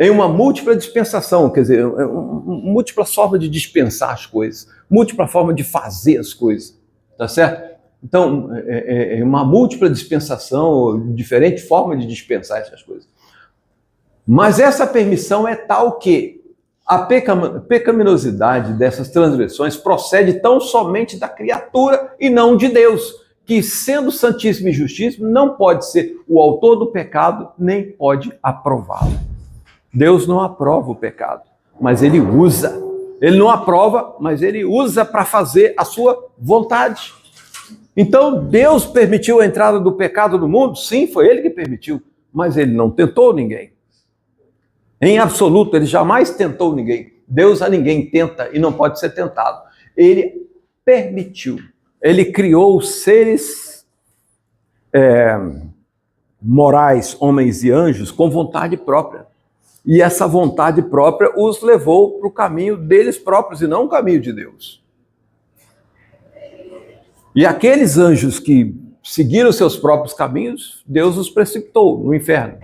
Speaker 1: Em uma múltipla dispensação, quer dizer, múltipla forma de dispensar as coisas, múltipla forma de fazer as coisas, tá certo? Então, é uma múltipla dispensação, diferente forma de dispensar essas coisas. Mas essa permissão é tal que a pecaminosidade dessas transgressões procede tão somente da criatura e não de Deus, que, sendo santíssimo e justíssimo, não pode ser o autor do pecado, nem pode aprová-lo. Deus não aprova o pecado, mas ele usa. Ele não aprova, mas ele usa para fazer a sua vontade. Então, Deus permitiu a entrada do pecado no mundo? Sim, foi ele que permitiu, mas ele não tentou ninguém. Em absoluto, ele jamais tentou ninguém. Deus a ninguém tenta e não pode ser tentado. Ele permitiu. Ele criou seres morais, homens e anjos, com vontade própria. E essa vontade própria os levou para o caminho deles próprios e não o caminho de Deus. E aqueles anjos que seguiram seus próprios caminhos, Deus os precipitou no inferno.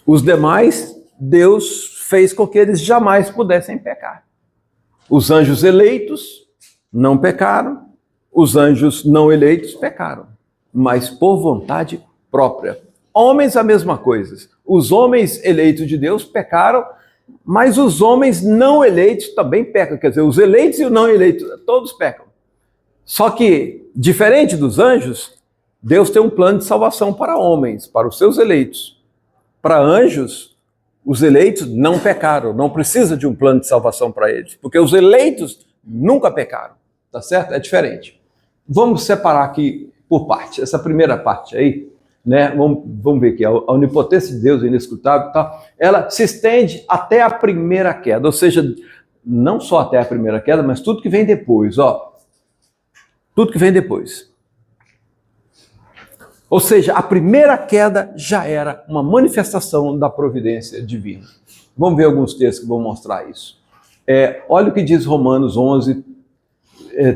Speaker 1: Os demais, Deus fez com que eles jamais pudessem pecar. Os anjos eleitos não pecaram, os anjos não eleitos pecaram, mas por vontade própria. Homens, a mesma coisa. Os homens eleitos de Deus pecaram, mas os homens não eleitos também pecam. Quer dizer, os eleitos e os não eleitos, todos pecam. Só que, diferente dos anjos, Deus tem um plano de salvação para homens, para os seus eleitos. Para anjos, os eleitos não pecaram, não precisa de um plano de salvação para eles, porque os eleitos nunca pecaram, tá certo? É diferente. Vamos separar aqui por parte, essa primeira parte aí, né? Vamos ver aqui, a onipotência de Deus, inescrutável e tal, ela se estende até a primeira queda, ou seja, não só até a primeira queda, mas tudo que vem depois, ó. Tudo que vem depois. Ou seja, a primeira queda já era uma manifestação da providência divina. Vamos ver alguns textos que vão mostrar isso. Olha o que diz Romanos 11,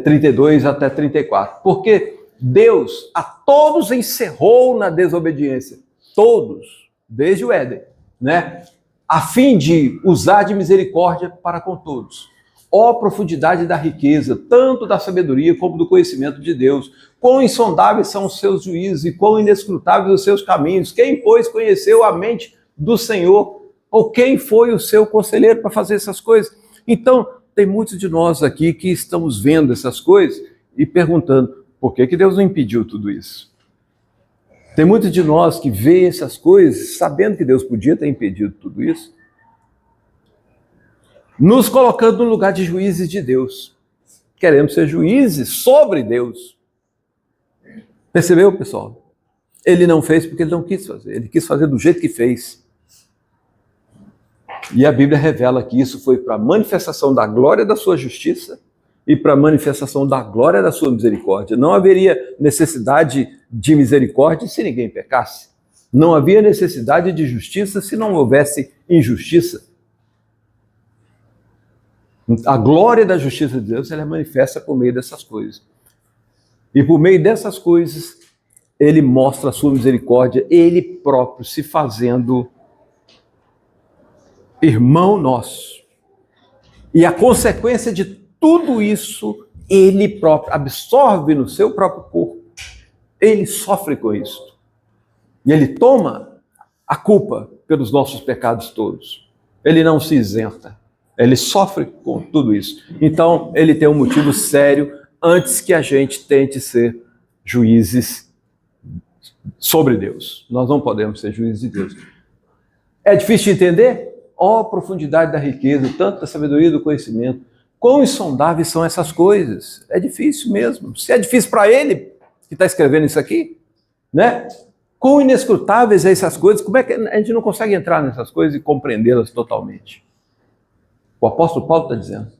Speaker 1: 32 até 34. Porque Deus a todos encerrou na desobediência. Todos, desde o Éden, né? A fim de usar de misericórdia para com todos. Ó profundidade da riqueza, tanto da sabedoria como do conhecimento de Deus. Quão insondáveis são os seus juízos e quão inescrutáveis os seus caminhos. Quem, pois, conheceu a mente do Senhor? Ou quem foi o seu conselheiro para fazer essas coisas? Então, tem muitos de nós aqui que estamos vendo essas coisas e perguntando, por que Deus não impediu tudo isso? Tem muitos de nós que veem essas coisas sabendo que Deus podia ter impedido tudo isso, nos colocando no lugar de juízes de Deus. Queremos ser juízes sobre Deus. Percebeu, pessoal? Ele não fez porque ele não quis fazer. Ele quis fazer do jeito que fez. E a Bíblia revela que isso foi para a manifestação da glória da sua justiça e para a manifestação da glória da sua misericórdia. Não haveria necessidade de misericórdia se ninguém pecasse. Não havia necessidade de justiça se não houvesse injustiça. A glória da justiça de Deus, ela é manifesta por meio dessas coisas. E por meio dessas coisas, ele mostra a sua misericórdia, ele próprio se fazendo irmão nosso. E a consequência de tudo isso, ele próprio absorve no seu próprio corpo. Ele sofre com isso. E ele toma a culpa pelos nossos pecados todos. Ele não se isenta. Ele sofre com tudo isso. Então, ele tem um motivo sério antes que a gente tente ser juízes sobre Deus. Nós não podemos ser juízes de Deus. É difícil de entender? Ó, a profundidade da riqueza, tanto da sabedoria e do conhecimento. Quão insondáveis são essas coisas? É difícil mesmo. Se é difícil para ele, que está escrevendo isso aqui, né? Quão inescrutáveis são essas coisas, como é que a gente não consegue entrar nessas coisas e compreendê-las totalmente? O apóstolo Paulo está dizendo.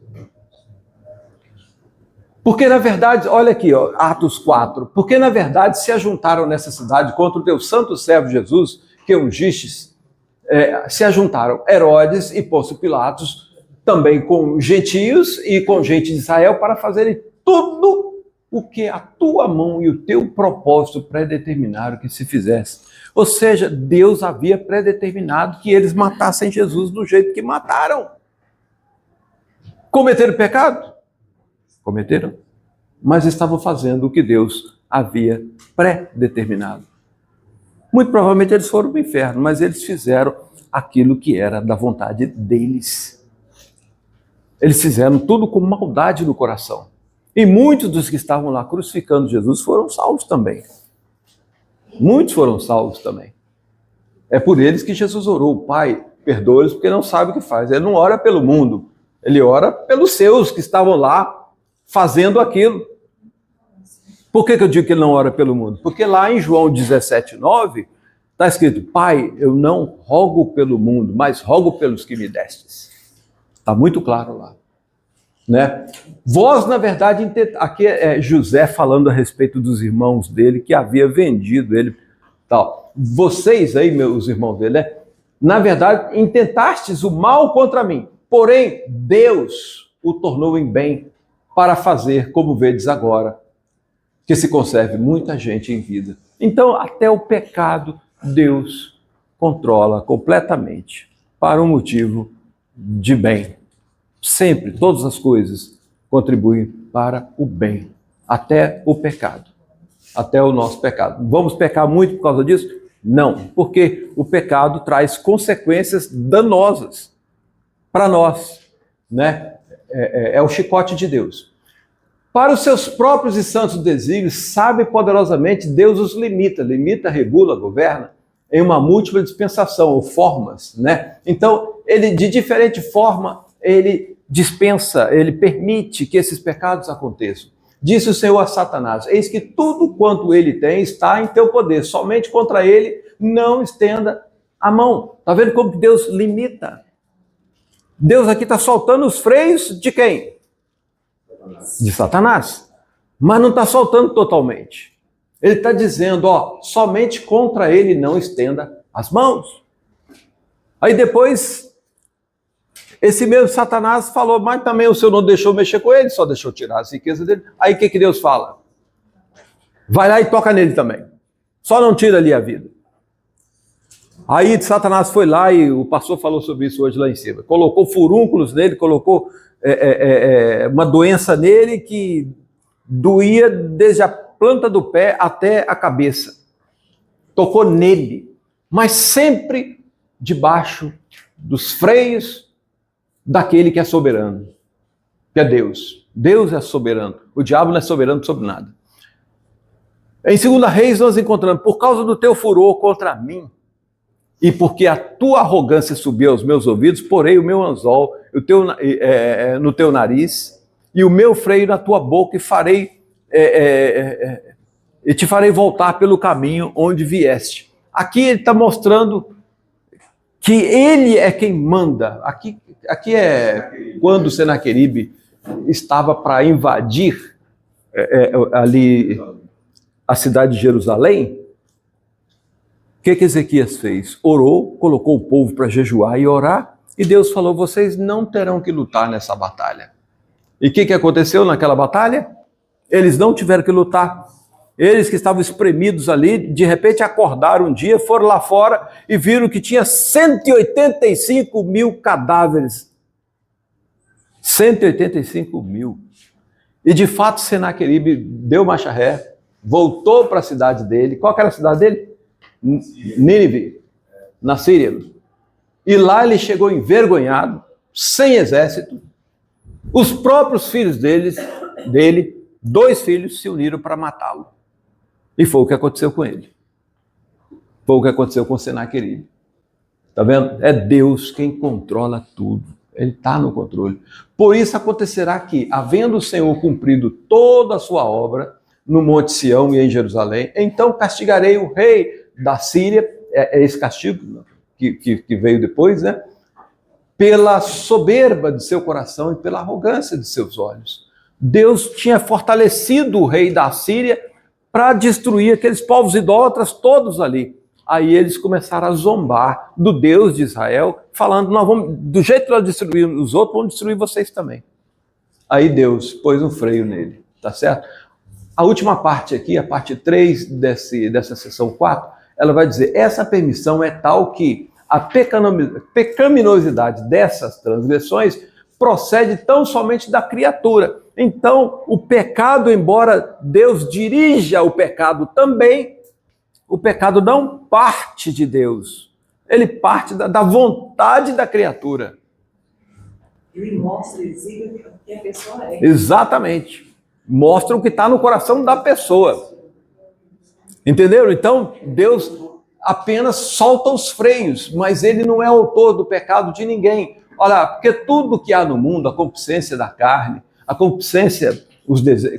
Speaker 1: Porque na verdade, olha aqui, ó, Atos 4, porque na verdade se ajuntaram nessa cidade contra o teu santo servo Jesus, que ungistes, se ajuntaram Herodes e Pôncio Pilatos, também com gentios e com gente de Israel, para fazerem tudo o que a tua mão e o teu propósito predeterminaram que se fizesse. Ou seja, Deus havia predeterminado que eles matassem Jesus do jeito que mataram. Cometeram pecado? Cometeram. Mas estavam fazendo o que Deus havia predeterminado. Muito provavelmente eles foram para o inferno, mas eles fizeram aquilo que era da vontade deles. Eles fizeram tudo com maldade no coração. E muitos dos que estavam lá crucificando Jesus foram salvos também. Muitos foram salvos também. É por eles que Jesus orou: Pai, perdoa-os porque não sabe o que faz. Ele não ora pelo mundo, ele ora pelos seus que estavam lá fazendo aquilo. Por que eu digo que ele não ora pelo mundo? Porque lá em João 17:9 está escrito: Pai, eu não rogo pelo mundo, mas rogo pelos que me destes. Está muito claro lá. Né? Vós, na verdade, aqui é José falando a respeito dos irmãos dele, que havia vendido ele. Tal. Vocês aí, meus irmãos dele, né? Na verdade, intentastes o mal contra mim, porém, Deus o tornou em bem para fazer, como vedes agora, que se conserve muita gente em vida. Então, até o pecado, Deus controla completamente, para um motivo de bem. Sempre, todas as coisas contribuem para o bem, até o pecado, até o nosso pecado. Vamos pecar muito por causa disso? Não, porque o pecado traz consequências danosas para nós, né? É o chicote de Deus. Para os seus próprios e santos desígnios, sabe poderosamente, Deus os limita, regula, governa, em uma múltipla dispensação, ou formas, né? Então, ele, de diferente forma, ele dispensa, ele permite que esses pecados aconteçam. Disse o Senhor a Satanás: eis que tudo quanto ele tem está em teu poder, somente contra ele não estenda a mão. Está vendo como Deus limita? Deus aqui está soltando os freios de quem? De Satanás. Mas não está soltando totalmente. Ele está dizendo, ó, somente contra ele não estenda as mãos. Aí depois, esse mesmo Satanás falou, mas também o Senhor não deixou mexer com ele, só deixou tirar as riquezas dele. Aí o que Deus fala? Vai lá e toca nele também. Só não tira ali a vida. Aí Satanás foi lá, e o pastor falou sobre isso hoje lá em cima. Colocou furúnculos nele, colocou uma doença nele que doía desde a planta do pé até a cabeça. Tocou nele, mas sempre debaixo dos freios daquele que é soberano, que é Deus. Deus é soberano. O diabo não é soberano sobre nada. Em 2 Reis nós encontramos: por causa do teu furor contra mim, e porque a tua arrogância subiu aos meus ouvidos, porei o meu anzol no teu nariz, e o meu freio na tua boca, e te farei voltar pelo caminho onde vieste. Aqui ele está mostrando que ele é quem manda. Aqui é quando Senaqueribe estava para invadir ali a cidade de Jerusalém. O que Ezequias fez? Orou, colocou o povo para jejuar e orar, e Deus falou: vocês não terão que lutar nessa batalha. E o que aconteceu naquela batalha? Eles não tiveram que lutar. Eles que estavam espremidos ali, de repente acordaram um dia, foram lá fora e viram que tinha 185 mil cadáveres. 185 mil. E de fato Senaqueribe deu marcha ré, voltou para a cidade dele. Qual que era a cidade dele? Nínive, na Síria. E lá ele chegou envergonhado, sem exército. Os próprios filhos dele, 2 filhos, se uniram para matá-lo. E foi o que aconteceu com ele. Foi o que aconteceu com Senaqueribe. Tá vendo? É Deus quem controla tudo. Ele está no controle. Por isso acontecerá que, havendo o Senhor cumprido toda a sua obra no Monte Sião e em Jerusalém, então castigarei o rei da Síria, é esse castigo que veio depois, né? Pela soberba de seu coração e pela arrogância de seus olhos. Deus tinha fortalecido o rei da Síria para destruir aqueles povos idólatras todos ali. Aí eles começaram a zombar do Deus de Israel, falando, nós vamos, do jeito que nós destruímos os outros, vamos destruir vocês também. Aí Deus pôs um freio nele, tá certo? A última parte aqui, a parte 3 dessa seção 4, ela vai dizer, essa permissão é tal que a pecaminosidade dessas transgressões procede tão somente da criatura. Então, o pecado, embora Deus dirija o pecado também, o pecado não parte de Deus. Ele parte da vontade da criatura.
Speaker 2: Ele mostra, exibe o que a pessoa é.
Speaker 1: Exatamente. Mostra o que está no coração da pessoa. Entenderam? Então, Deus apenas solta os freios, mas ele não é autor do pecado de ninguém. Olha, porque tudo que há no mundo, a concupiscência da carne, a concupiscência,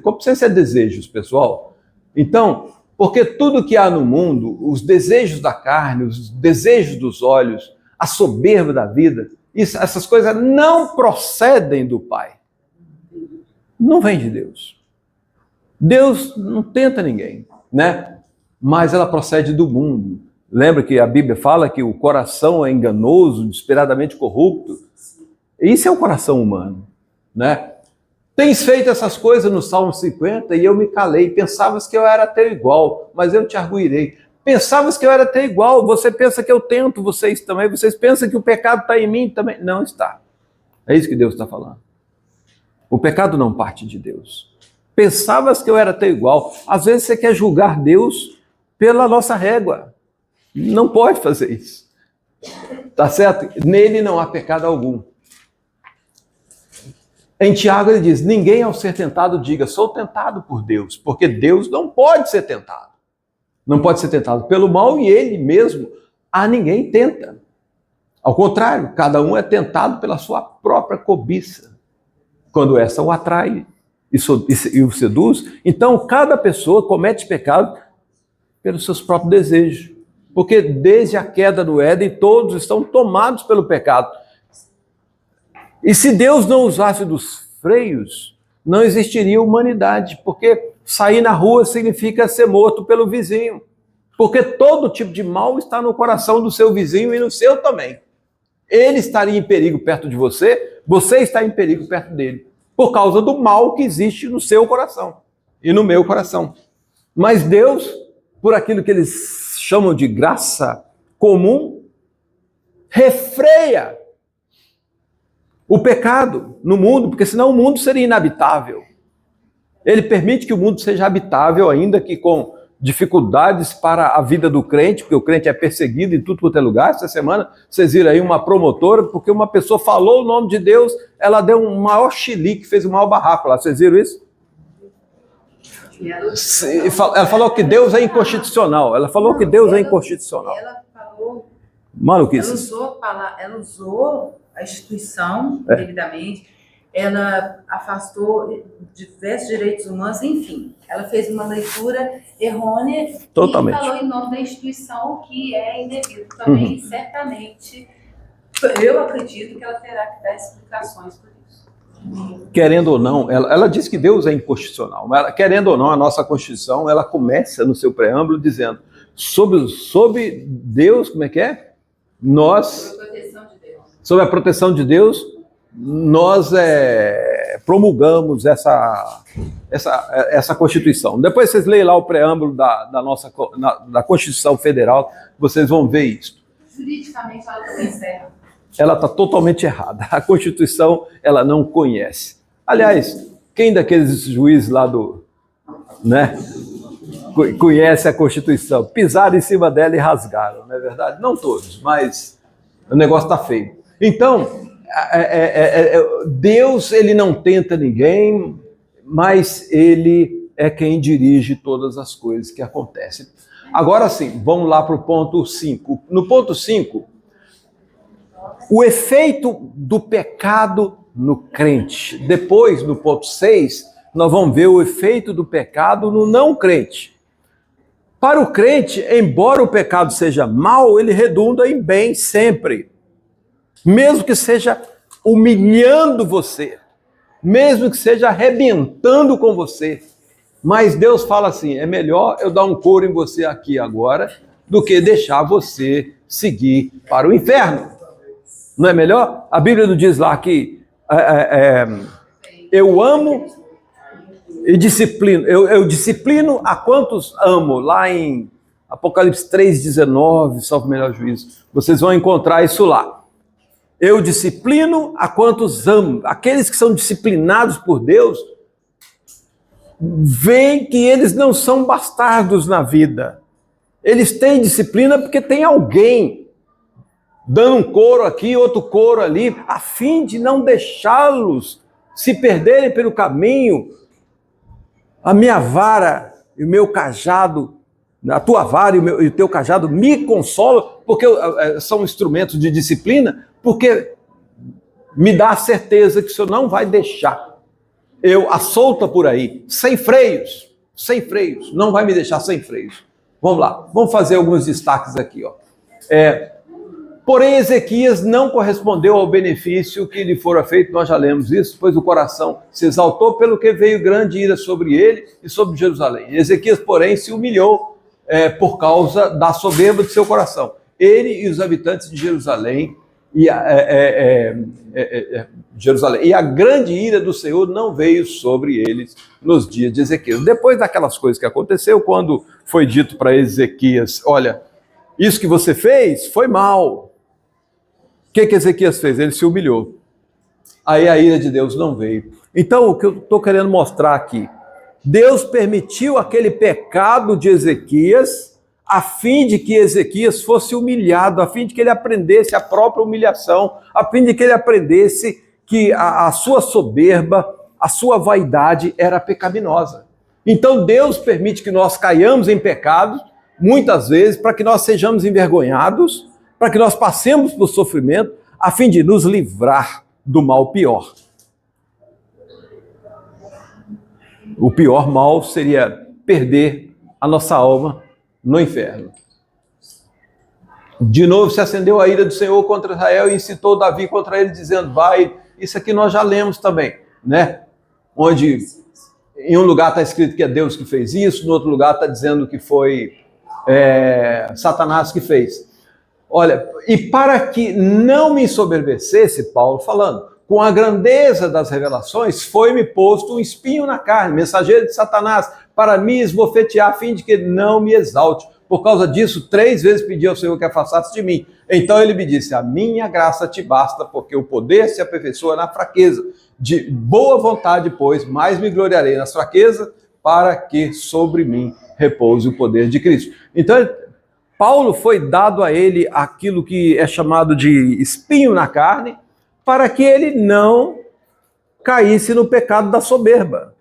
Speaker 1: concupiscência é desejos, pessoal. Então, porque tudo que há no mundo, os desejos da carne, os desejos dos olhos, a soberba da vida, essas coisas não procedem do Pai. Não vem de Deus. Deus não tenta ninguém, né? Mas ela procede do mundo. Lembra que a Bíblia fala que o coração é enganoso, desesperadamente corrupto? Isso é o coração humano, né? Tens feito essas coisas no Salmo 50 e eu me calei. Pensavas que eu era teu igual, mas eu te arguirei. Pensavas que eu era teu igual, você pensa que eu tento, vocês também. Vocês pensam que o pecado está em mim também. Não está. É isso que Deus está falando. O pecado não parte de Deus. Pensavas que eu era teu igual. Às vezes você quer julgar Deus pela nossa régua. Não pode fazer isso. Tá certo? Nele não há pecado algum. Em Tiago ele diz, ninguém ao ser tentado diga, sou tentado por Deus, porque Deus não pode ser tentado. Não pode ser tentado pelo mal e ele mesmo a ninguém tenta. Ao contrário, cada um é tentado pela sua própria cobiça, quando essa o atrai e o seduz. Então, cada pessoa comete pecado pelos seus próprios desejos, porque desde a queda do Éden, todos estão tomados pelo pecado. E se Deus não usasse dos freios, não existiria humanidade, porque sair na rua significa ser morto pelo vizinho, porque todo tipo de mal está no coração do seu vizinho e no seu também. Ele estaria em perigo perto de você, você está em perigo perto dele, por causa do mal que existe no seu coração e no meu coração. Mas Deus, por aquilo que eles chamam de graça comum, refreia o pecado no mundo, porque senão o mundo seria inabitável. Ele permite que o mundo seja habitável, ainda que com dificuldades para a vida do crente, porque o crente é perseguido em tudo quanto é lugar. Essa semana vocês viram aí uma promotora, porque uma pessoa falou o nome de Deus, ela deu um maior chilique, fez um maior barraco lá. Vocês viram isso? Ela falou que Deus é inconstitucional. Ela falou que Deus é inconstitucional.
Speaker 2: Ela falou...
Speaker 1: Maluquice.
Speaker 2: Ela usou a instituição devidamente, ela afastou diversos direitos humanos, enfim, ela fez uma leitura errônea.
Speaker 1: Totalmente.
Speaker 2: E falou em nome da instituição, que é indevido também, certamente. Eu acredito que ela terá que dar explicações por isso.
Speaker 1: Querendo ou não, ela diz que Deus é inconstitucional, mas querendo ou não, a nossa Constituição, ela começa no seu preâmbulo dizendo, sob Deus, como é que é? Nós... Sob a proteção de Deus, nós promulgamos essa Constituição. Depois vocês leem lá o preâmbulo da Constituição Federal, vocês vão ver isso.
Speaker 2: Juridicamente ela também serve.
Speaker 1: Ela está totalmente errada. A Constituição, ela não conhece. Aliás, quem daqueles juízes lá conhece a Constituição? Pisaram em cima dela e rasgaram, não é verdade? Não todos, mas o negócio está feio. Então, Deus, ele não tenta ninguém, mas ele é quem dirige todas as coisas que acontecem. Agora sim, vamos lá para o ponto 5. No ponto 5, O efeito do pecado no crente. Depois, no ponto 6, nós vamos ver o efeito do pecado no não crente. Para o crente, embora o pecado seja mal, ele redunda em bem sempre. Mesmo que seja humilhando você, mesmo que seja arrebentando com você. Mas Deus fala assim, é melhor eu dar um couro em você aqui agora do que deixar você seguir para o inferno. Não é melhor? A Bíblia não diz lá que eu amo e disciplino. Eu disciplino a quantos amo. Lá em Apocalipse 3,19, salvo o melhor juízo. Vocês vão encontrar isso lá. Eu disciplino a quantos amo. Aqueles que são disciplinados por Deus, veem que eles não são bastardos na vida. Eles têm disciplina porque tem alguém dando um couro aqui, outro couro ali, a fim de não deixá-los se perderem pelo caminho. A minha vara e o meu cajado, a tua vara e o teu cajado me consolam, porque são instrumentos de disciplina, porque me dá a certeza que o Senhor não vai deixar eu a solta por aí, sem freios, não vai me deixar sem freios. Vamos lá, vamos fazer alguns destaques aqui, ó. Porém, Ezequias não correspondeu ao benefício que lhe fora feito, nós já lemos isso, pois o coração se exaltou, pelo que veio grande ira sobre ele e sobre Jerusalém. Ezequias, porém, se humilhou por causa da soberba de seu coração. Ele e os habitantes de Jerusalém, e a grande ira do Senhor não veio sobre eles nos dias de Ezequias. Depois daquelas coisas que aconteceu, quando foi dito para Ezequias, olha, isso que você fez foi mal. O que Ezequias fez? Ele se humilhou. Aí a ira de Deus não veio. Então, o que eu estou querendo mostrar aqui, Deus permitiu aquele pecado de Ezequias, a fim de que Ezequias fosse humilhado, a fim de que ele aprendesse a própria humilhação, a fim de que ele aprendesse que a sua soberba, a sua vaidade era pecaminosa. Então Deus permite que nós caiamos em pecados, muitas vezes, para que nós sejamos envergonhados, para que nós passemos por sofrimento, a fim de nos livrar do mal pior. O pior mal seria perder a nossa alma no inferno. De novo se acendeu a ira do Senhor contra Israel e incitou Davi contra ele, dizendo, vai, isso aqui nós já lemos também, né? Onde em um lugar está escrito que é Deus que fez isso, no outro lugar está dizendo que foi Satanás que fez. Olha, e para que não me ensoberbecesse, Paulo falando, com a grandeza das revelações, foi-me posto um espinho na carne, mensageiro de Satanás, para me esbofetear, a fim de que não me exalte. Por causa disso, 3 vezes pedi ao Senhor que afastasse de mim. Então ele me disse, a minha graça te basta, porque o poder se aperfeiçoa na fraqueza. De boa vontade, pois, mais me gloriarei nas fraquezas, para que sobre mim repouse o poder de Cristo. Então, Paulo foi dado a ele aquilo que é chamado de espinho na carne, para que ele não caísse no pecado da soberba.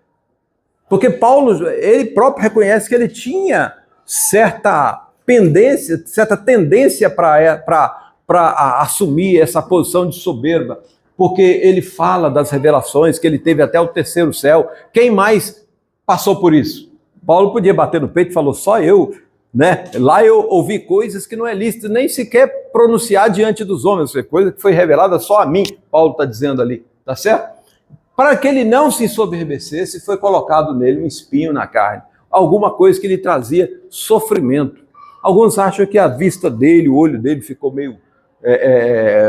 Speaker 1: Porque Paulo, ele próprio reconhece que ele tinha certa tendência para assumir essa posição de soberba, porque ele fala das revelações que ele teve até o 3º céu. Quem mais passou por isso? Paulo podia bater no peito e falou, só eu, né? Lá eu ouvi coisas que não é lícito nem sequer pronunciar diante dos homens, coisa que foi revelada só a mim, Paulo está dizendo ali, tá certo? Para que ele não se ensoberbecesse, foi colocado nele um espinho na carne, alguma coisa que lhe trazia sofrimento. Alguns acham que a vista dele, o olho dele ficou meio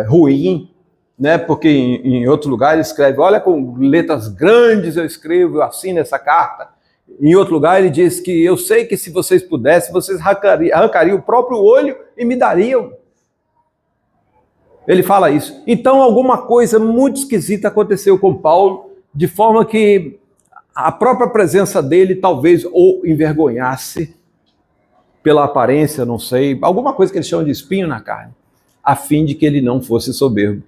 Speaker 1: ruim, né? Porque em outro lugar ele escreve, olha, com letras grandes eu escrevo assim nessa carta. Em outro lugar ele diz que eu sei que se vocês pudessem, vocês arrancariam o próprio olho e me dariam. Ele fala isso. Então alguma coisa muito esquisita aconteceu com Paulo, de forma que a própria presença dele talvez o envergonhasse pela aparência, não sei, alguma coisa que eles chamam de espinho na carne, a fim de que ele não fosse soberbo.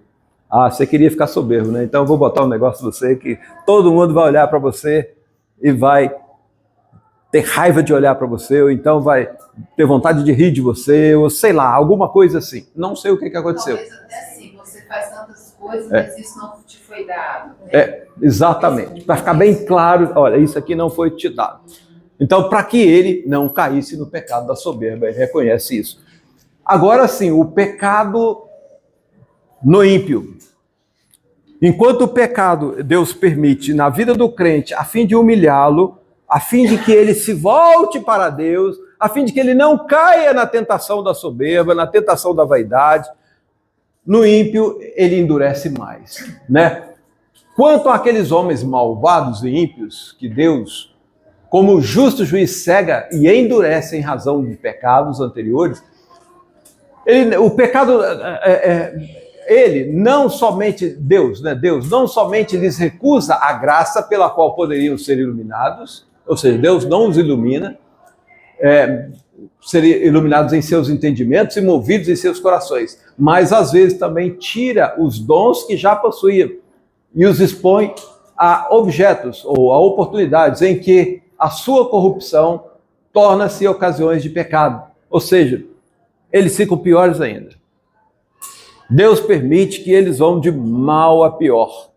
Speaker 1: Ah, você queria ficar soberbo, né? Então eu vou botar um negócio em você que todo mundo vai olhar para você e vai ter raiva de olhar para você, ou então vai ter vontade de rir de você, ou sei lá, alguma coisa assim. Não sei o que aconteceu.
Speaker 2: Talvez até assim, você coisas, mas isso não te foi dado. Né?
Speaker 1: Exatamente. Para ficar bem claro, olha, isso aqui não foi te dado. Então, para que ele não caísse no pecado da soberba, ele reconhece isso. Agora sim, o pecado no ímpio. Enquanto o pecado Deus permite na vida do crente, a fim de humilhá-lo, a fim de que ele se volte para Deus, a fim de que ele não caia na tentação da soberba, na tentação da vaidade, no ímpio ele endurece mais, né? Quanto àqueles homens malvados e ímpios que Deus, como justo juiz, cega e endurece em razão de pecados anteriores, o pecado, ele não somente Deus, né? Deus não somente lhes recusa a graça pela qual poderiam ser iluminados, ou seja, Deus não os ilumina, serem iluminados em seus entendimentos e movidos em seus corações, mas às vezes também tira os dons que já possuíam e os expõe a objetos ou a oportunidades em que a sua corrupção torna-se ocasiões de pecado. Ou seja, eles ficam piores ainda. Deus permite que eles vão de mal a pior.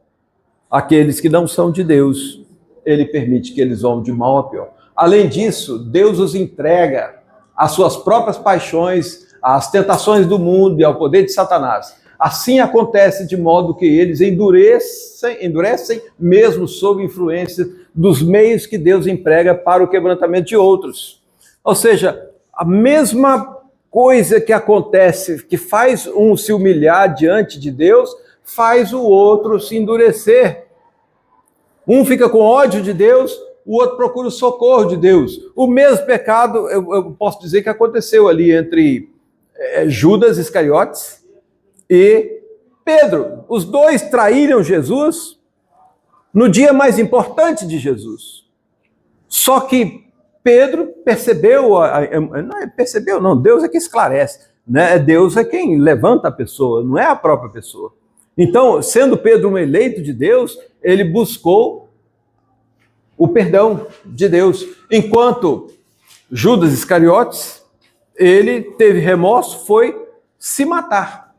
Speaker 1: Aqueles que não são de Deus, ele permite que eles vão de mal a pior. Além disso, Deus os entrega às suas próprias paixões, às tentações do mundo e ao poder de Satanás. Assim acontece de modo que eles endurecem mesmo sob influência dos meios que Deus emprega para o quebrantamento de outros. Ou seja, a mesma coisa que acontece, que faz um se humilhar diante de Deus, faz o outro se endurecer. Um fica com ódio de Deus, o outro procura o socorro de Deus. O mesmo pecado, eu posso dizer que aconteceu ali entre Judas Iscariotes e Pedro. Os dois traíram Jesus no dia mais importante de Jesus. Só que Pedro percebeu, Deus é que esclarece, né? Deus é quem levanta a pessoa, não é a própria pessoa. Então, sendo Pedro um eleito de Deus, ele buscou o perdão de Deus, enquanto Judas Iscariotes, ele teve remorso, foi se matar.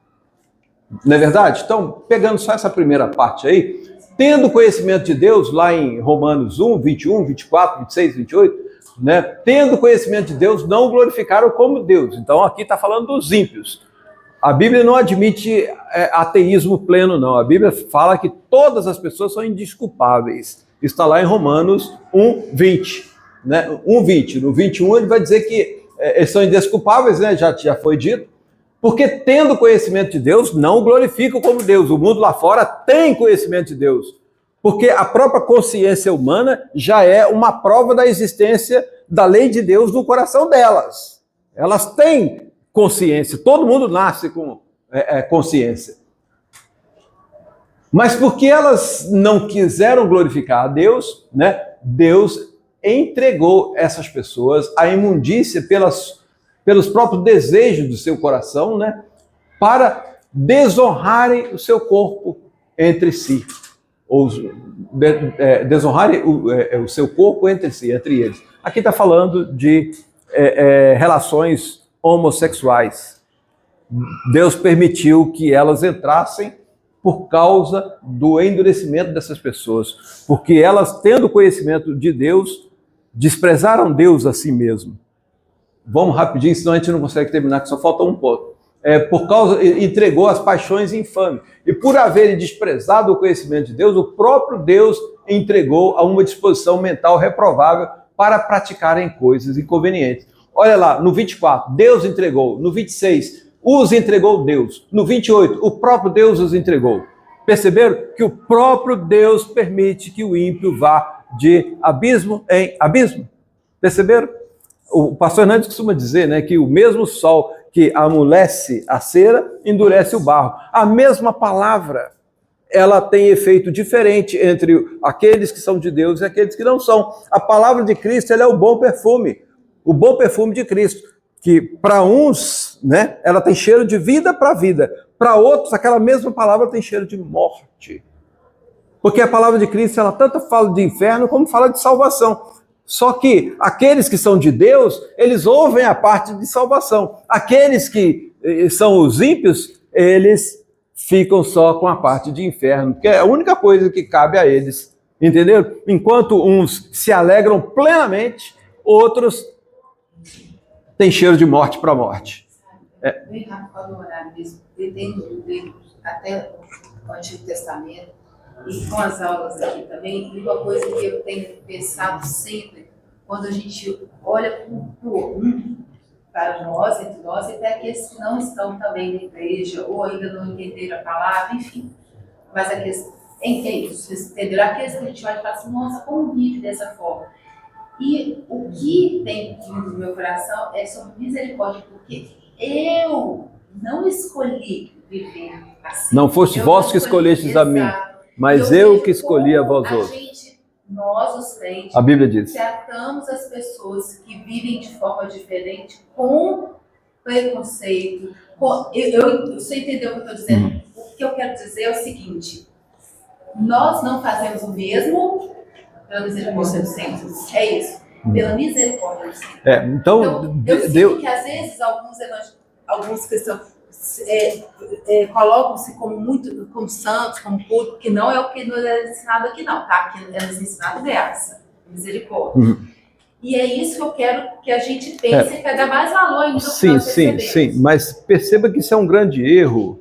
Speaker 1: Não é verdade? Então, pegando só essa primeira parte aí, tendo conhecimento de Deus, lá em Romanos 1, 21, 24, 26, 28, né? Tendo conhecimento de Deus, não o glorificaram como Deus. Então, aqui está falando dos ímpios. A Bíblia não admite ateísmo pleno, não. A Bíblia fala que todas as pessoas são indesculpáveis. Está lá em Romanos 1, 20. Né? 1, 20. No 21 ele vai dizer que eles são indesculpáveis, né? Já foi dito. Porque tendo conhecimento de Deus, não o glorificam como Deus. O mundo lá fora tem conhecimento de Deus. Porque a própria consciência humana já é uma prova da existência da lei de Deus no coração delas. Elas têm consciência. Todo mundo nasce com consciência. Mas porque elas não quiseram glorificar a Deus, né? Deus entregou essas pessoas à imundícia pelos próprios desejos do seu coração, né? Para desonrarem o seu corpo entre si. Ou desonrarem o seu corpo entre si, entre eles. Aqui está falando de relações homossexuais. Deus permitiu que elas entrassem por causa do endurecimento dessas pessoas. Porque elas, tendo conhecimento de Deus, desprezaram Deus a si mesmo. Vamos rapidinho, senão a gente não consegue terminar, que só falta um ponto. Entregou as paixões infames. E por haverem desprezado o conhecimento de Deus, o próprio Deus entregou a uma disposição mental reprovável para praticarem coisas inconvenientes. Olha lá, no 24, Deus entregou. No 26, os entregou Deus. No 28, o próprio Deus os entregou. Perceberam que o próprio Deus permite que o ímpio vá de abismo em abismo? Perceberam? O pastor Hernandes costuma dizer, né, que o mesmo sol que amolece a cera, endurece o barro. A mesma palavra, ela tem efeito diferente entre aqueles que são de Deus e aqueles que não são. A palavra de Cristo, ela é o bom perfume de Cristo, que para uns, né, ela tem cheiro de vida para vida, para outros, aquela mesma palavra tem cheiro de morte. Porque a palavra de Cristo, ela tanto fala de inferno como fala de salvação. Só que aqueles que são de Deus, eles ouvem a parte de salvação. Aqueles que são os ímpios, eles ficam só com a parte de inferno, que é a única coisa que cabe a eles, entenderam? Enquanto uns se alegram plenamente, outros têm cheiro de morte para morte.
Speaker 2: Bem rápido para o horário mesmo. Eu tenho lido até o Antigo Testamento e com as aulas aqui também, e uma coisa que eu tenho pensado sempre, quando a gente olha para nós, entre nós, e até aqueles que não estão também na igreja, ou ainda não entenderam a palavra, enfim. Mas aqueles, vocês entenderam? Aqueles que a gente vai falar assim, nossa, como vive dessa forma? E o que tem vindo no meu coração é sobre misericórdia, porque eu não escolhi viver assim.
Speaker 1: Não foste vós que escolhestes a mim, mas eu que escolhi a vós outros.
Speaker 2: Nós, os crentes,
Speaker 1: a Bíblia diz,
Speaker 2: tratamos as pessoas que vivem de forma diferente com preconceito. Você entendeu o que eu estou dizendo? O que eu quero dizer é o seguinte: nós não fazemos o mesmo pela misericórdia do Senhor. É isso. Pela misericórdia do Senhor.
Speaker 1: Então,
Speaker 2: eu sinto que às vezes alguns cristãos colocam-se como santos, como culto, que não é o que nos é ensinado aqui não, tá? Aqui é nos ensinado graça, misericórdia. E é isso que eu quero que a gente pense para dar mais valor ainda.
Speaker 1: Sim, mas perceba que isso é um grande erro,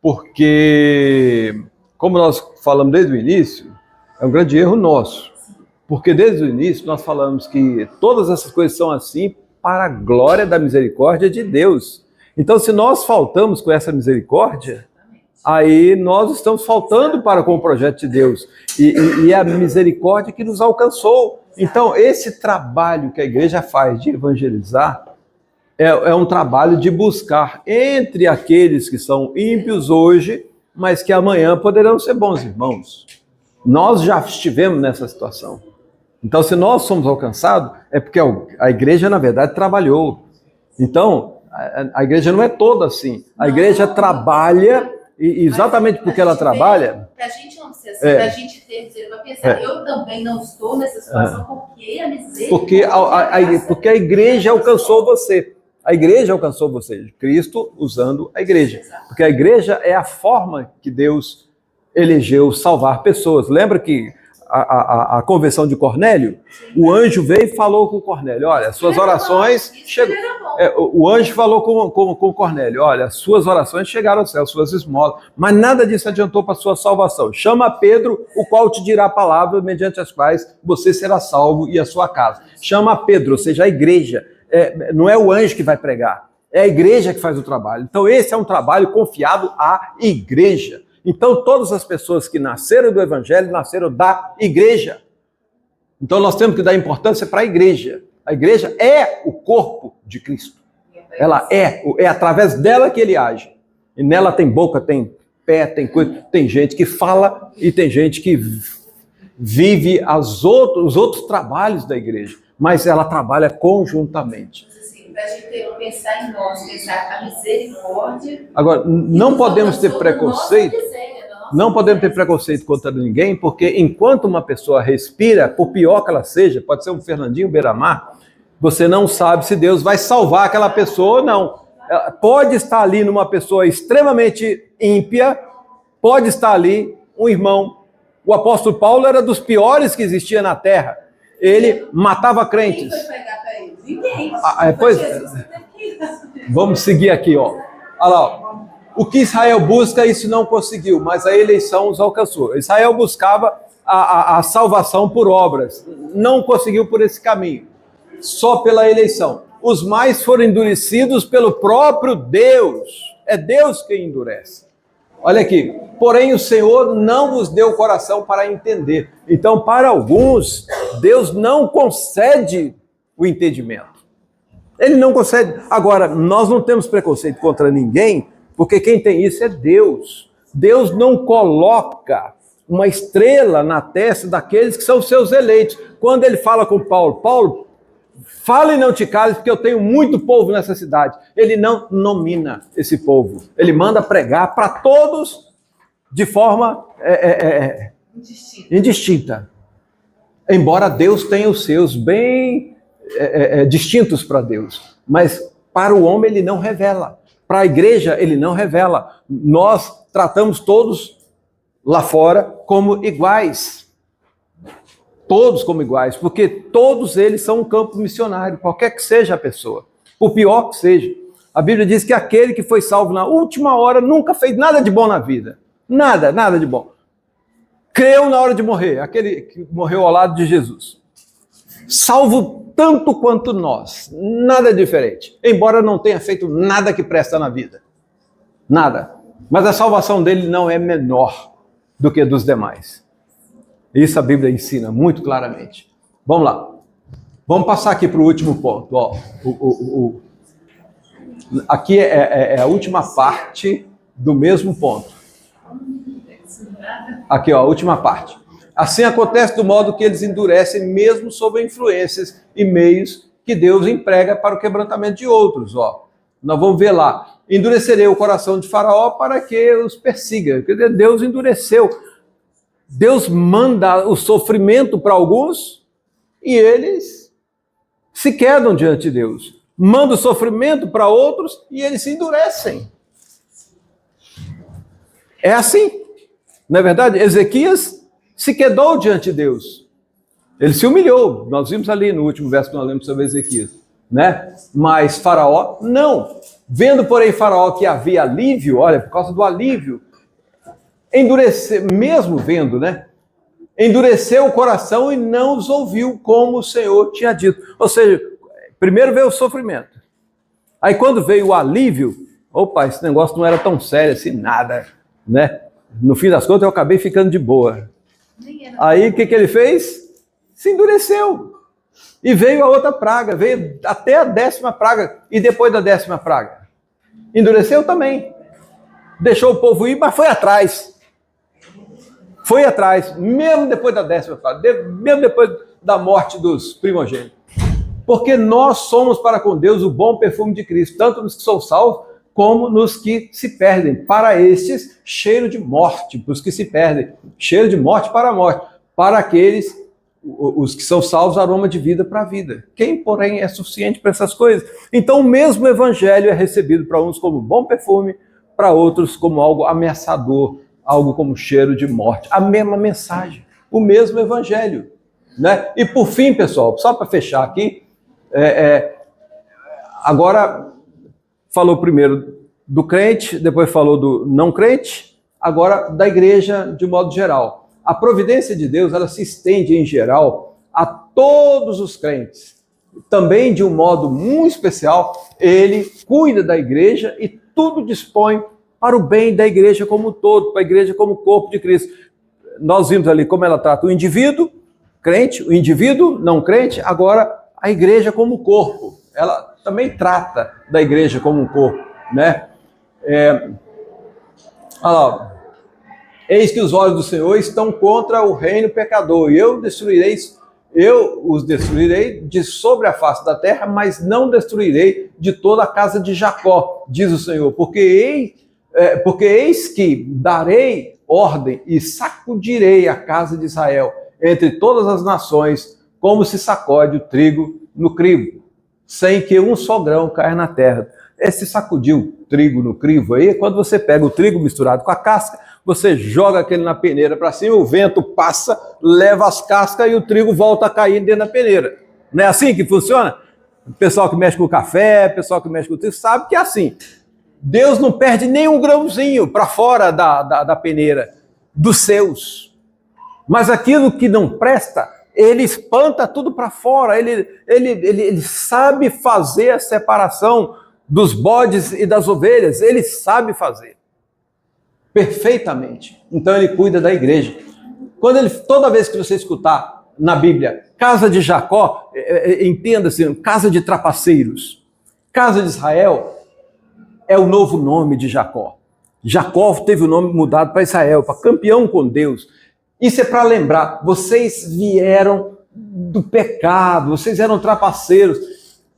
Speaker 1: porque, como nós falamos desde o início, é um grande erro nosso, porque desde o início nós falamos que todas essas coisas são assim para a glória da misericórdia de Deus. Então, se nós faltamos com essa misericórdia, aí nós estamos faltando para com o projeto de Deus. E é a misericórdia que nos alcançou. Então, esse trabalho que a igreja faz de evangelizar é um trabalho de buscar entre aqueles que são ímpios hoje, mas que amanhã poderão ser bons irmãos. Nós já estivemos nessa situação. Então, se nós somos alcançados, é porque a igreja, na verdade, trabalhou. Então, a igreja não é toda assim. A igreja trabalha, e exatamente porque ela trabalha...
Speaker 2: Para a gente não ser assim, para a gente ter para pensar, eu também não estou nessa situação porque a misericórdia...
Speaker 1: Porque a igreja alcançou você. A igreja alcançou você. Cristo usando a igreja. Porque a igreja é a forma que Deus elegeu salvar pessoas. Lembra que a conversão de Cornélio, o anjo veio e falou com Cornélio, olha, suas orações chegam. O anjo falou com Cornélio, olha, suas orações chegaram ao céu, suas esmolas, mas nada disso adiantou para a sua salvação. Chama Pedro, o qual te dirá palavras mediante as quais você será salvo e a sua casa. Chama Pedro, ou seja, a igreja. Não é o anjo que vai pregar, é a igreja que faz o trabalho. Então esse é um trabalho confiado à igreja. Então, todas as pessoas que nasceram do Evangelho, nasceram da igreja. Então, nós temos que dar importância para a igreja. A igreja é o corpo de Cristo. Ela é através dela que ele age. E nela tem boca, tem pé, tem coisa, tem gente que fala e tem gente que vive os outros trabalhos da igreja. Mas ela trabalha conjuntamente.
Speaker 2: Para a gente pensar em nós, pensar a misericórdia.
Speaker 1: Agora, não podemos ter preconceito. Não podemos ter preconceito contra ninguém, porque enquanto uma pessoa respira, por pior que ela seja, pode ser um Fernandinho Beiramar, você não sabe se Deus vai salvar aquela pessoa ou não. Ela pode estar ali numa pessoa extremamente ímpia, pode estar ali um irmão. O apóstolo Paulo era dos piores que existia na terra. Ele matava crentes.
Speaker 2: Quem foi pregar para ele? Ninguém.
Speaker 1: Vamos seguir aqui, ó. Olha lá, ó. O que Israel busca, isso não conseguiu, mas a eleição os alcançou. Israel buscava a salvação por obras, não conseguiu por esse caminho, só pela eleição. Os mais foram endurecidos pelo próprio Deus. É Deus quem endurece. Olha aqui, porém o Senhor não vos deu coração para entender. Então, para alguns, Deus não concede o entendimento. Ele não concede. Agora, nós não temos preconceito contra ninguém, porque quem tem isso é Deus. Deus não coloca uma estrela na testa daqueles que são seus eleitos. Quando ele fala com Paulo, Paulo, fala e não te cales, porque eu tenho muito povo nessa cidade. Ele não nomina esse povo. Ele manda pregar para todos de forma indistinta. Embora Deus tenha os seus bem distintos para Deus. Mas para o homem ele não revela. Para a igreja ele não revela. Nós tratamos todos lá fora como iguais. Todos como iguais, porque todos eles são um campo missionário, qualquer que seja a pessoa, por pior que seja. A Bíblia diz que aquele que foi salvo na última hora nunca fez nada de bom na vida. Nada, nada de bom. Creu na hora de morrer, aquele que morreu ao lado de Jesus. Salvo tanto quanto nós, nada diferente. Embora não tenha feito nada que presta na vida. Nada. Mas a salvação dele não é menor do que dos demais. Isso a Bíblia ensina muito claramente. Vamos lá. Vamos passar aqui para o último ponto. Ó, aqui é a última parte do mesmo ponto. Aqui, ó, a última parte. Assim acontece do modo que eles endurecem mesmo sob influências e meios que Deus emprega para o quebrantamento de outros. Ó. Nós vamos ver lá. Endurecerei o coração de Faraó para que os persiga. Quer dizer, Deus endureceu. Deus manda o sofrimento para alguns e eles se quedam diante de Deus. Manda o sofrimento para outros e eles se endurecem. É assim. Não é verdade? Ezequias se quedou diante de Deus. Ele se humilhou. Nós vimos ali no último verso que nós lemos sobre Ezequias. Né? Mas Faraó, não. Vendo, porém, Faraó que havia alívio, olha, por causa do alívio, endurecer, mesmo vendo, né? Endureceu o coração e não os ouviu como o Senhor tinha dito. Ou seja, primeiro veio o sofrimento. Aí quando veio o alívio, opa, esse negócio não era tão sério assim, nada, né? No fim das contas eu acabei ficando de boa. Aí o que ele fez? Se endureceu. E veio a outra praga, veio até a 10ª praga. E depois da 10ª praga? Endureceu também. Deixou o povo ir, mas foi atrás. Foi atrás, mesmo depois da 10ª praga, mesmo depois da morte dos primogênitos. Porque nós somos para com Deus o bom perfume de Cristo, tanto nos que são salvos, como nos que se perdem. Para estes, cheiro de morte, para os que se perdem. Cheiro de morte para a morte. Para aqueles, os que são salvos, aroma de vida para a vida. Quem, porém, é suficiente para essas coisas? Então, o mesmo evangelho é recebido para uns como bom perfume, para outros como algo ameaçador, algo como cheiro de morte. A mesma mensagem, o mesmo evangelho. Né? E por fim, pessoal, só para fechar aqui, agora falou primeiro do crente, depois falou do não crente, agora da igreja de modo geral. A providência de Deus, ela se estende em geral a todos os crentes. Também de um modo muito especial, ele cuida da igreja e tudo dispõe para o bem da igreja como um todo, para a igreja como corpo de Cristo. Nós vimos ali como ela trata o indivíduo, crente, o indivíduo não crente, agora a igreja como corpo. Ela também trata da igreja como um corpo, né? Olha lá, eis que os olhos do Senhor estão contra o reino pecador, e eu os destruirei de sobre a face da terra, mas não destruirei de toda a casa de Jacó, diz o Senhor, porque eis que darei ordem e sacudirei a casa de Israel entre todas as nações, como se sacode o trigo no crivo, sem que um só grão caia na terra. Esse sacudir o trigo no crivo aí é quando você pega o trigo misturado com a casca, você joga aquele na peneira para cima, o vento passa, leva as cascas e o trigo volta a cair dentro da peneira. Não é assim que funciona? O pessoal que mexe com café, o pessoal que mexe com trigo, sabe que é assim. Deus não perde nem um grãozinho para fora da peneira, dos seus. Mas aquilo que não presta, ele espanta tudo para fora, ele sabe fazer a separação dos bodes e das ovelhas, ele sabe fazer perfeitamente. Então ele cuida da igreja. Toda vez que você escutar na Bíblia, casa de Jacó, entenda-se, casa de trapaceiros, casa de Israel, é o novo nome de Jacó. Jacó teve o nome mudado para Israel, para campeão com Deus. Isso é para lembrar, vocês vieram do pecado, vocês eram trapaceiros,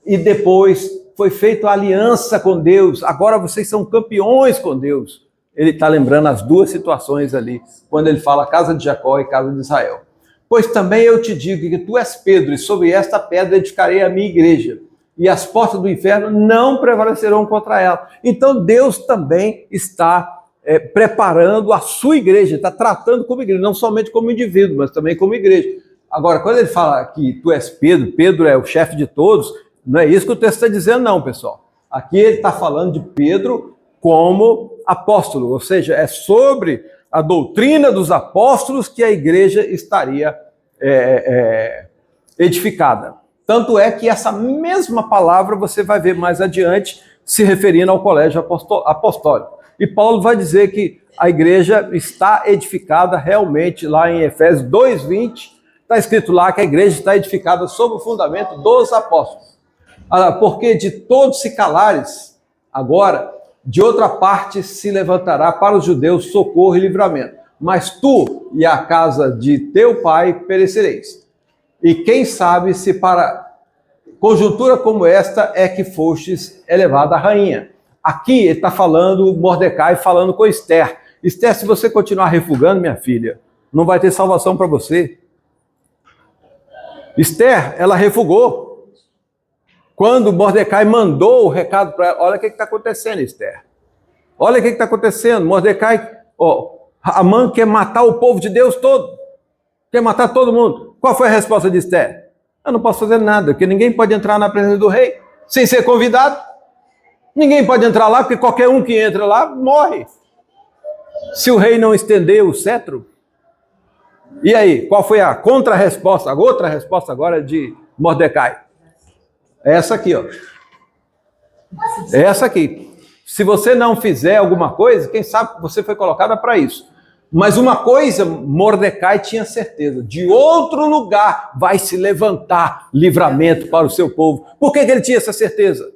Speaker 1: e depois foi feita a aliança com Deus, agora vocês são campeões com Deus. Ele está lembrando as duas situações ali, quando ele fala casa de Jacó e casa de Israel. Pois também eu te digo que tu és Pedro, e sobre esta pedra edificarei a minha igreja, e as portas do inferno não prevalecerão contra ela. Então Deus também está preparando a sua igreja, está tratando como igreja, não somente como indivíduo, mas também como igreja. Agora, quando ele fala que tu és Pedro, Pedro é o chefe de todos, não é isso que o texto está dizendo, não, pessoal. Aqui ele está falando de Pedro como apóstolo, ou seja, é sobre a doutrina dos apóstolos que a igreja estaria edificada. Tanto é que essa mesma palavra você vai ver mais adiante se referindo ao colégio apostólico. E Paulo vai dizer que a igreja está edificada realmente lá em Efésios 2:20, está escrito lá que a igreja está edificada sob o fundamento dos apóstolos. Porque de todos se calares, agora, de outra parte se levantará para os judeus socorro e livramento. Mas tu e a casa de teu pai perecereis. E quem sabe se para conjuntura como esta é que fostes elevada a rainha. Aqui ele está falando, Mordecai falando com Esther. Esther, se você continuar refugando, minha filha, não vai ter salvação para você. Esther, ela refugou. Quando Mordecai mandou o recado para ela, olha o que está acontecendo, Esther. Olha o que está acontecendo. Mordecai, Amã quer matar o povo de Deus todo. Quer matar todo mundo. Qual foi a resposta de Esther? Eu não posso fazer nada, porque ninguém pode entrar na presença do rei sem ser convidado. Ninguém pode entrar lá, porque qualquer um que entra lá morre. Se o rei não estender o cetro. E aí, qual foi a contra-resposta? A outra resposta agora de Mordecai. Essa aqui, ó. Essa aqui. Se você não fizer alguma coisa, quem sabe você foi colocada para isso. Mas uma coisa, Mordecai tinha certeza, de outro lugar vai se levantar livramento para o seu povo. Por que ele tinha essa certeza?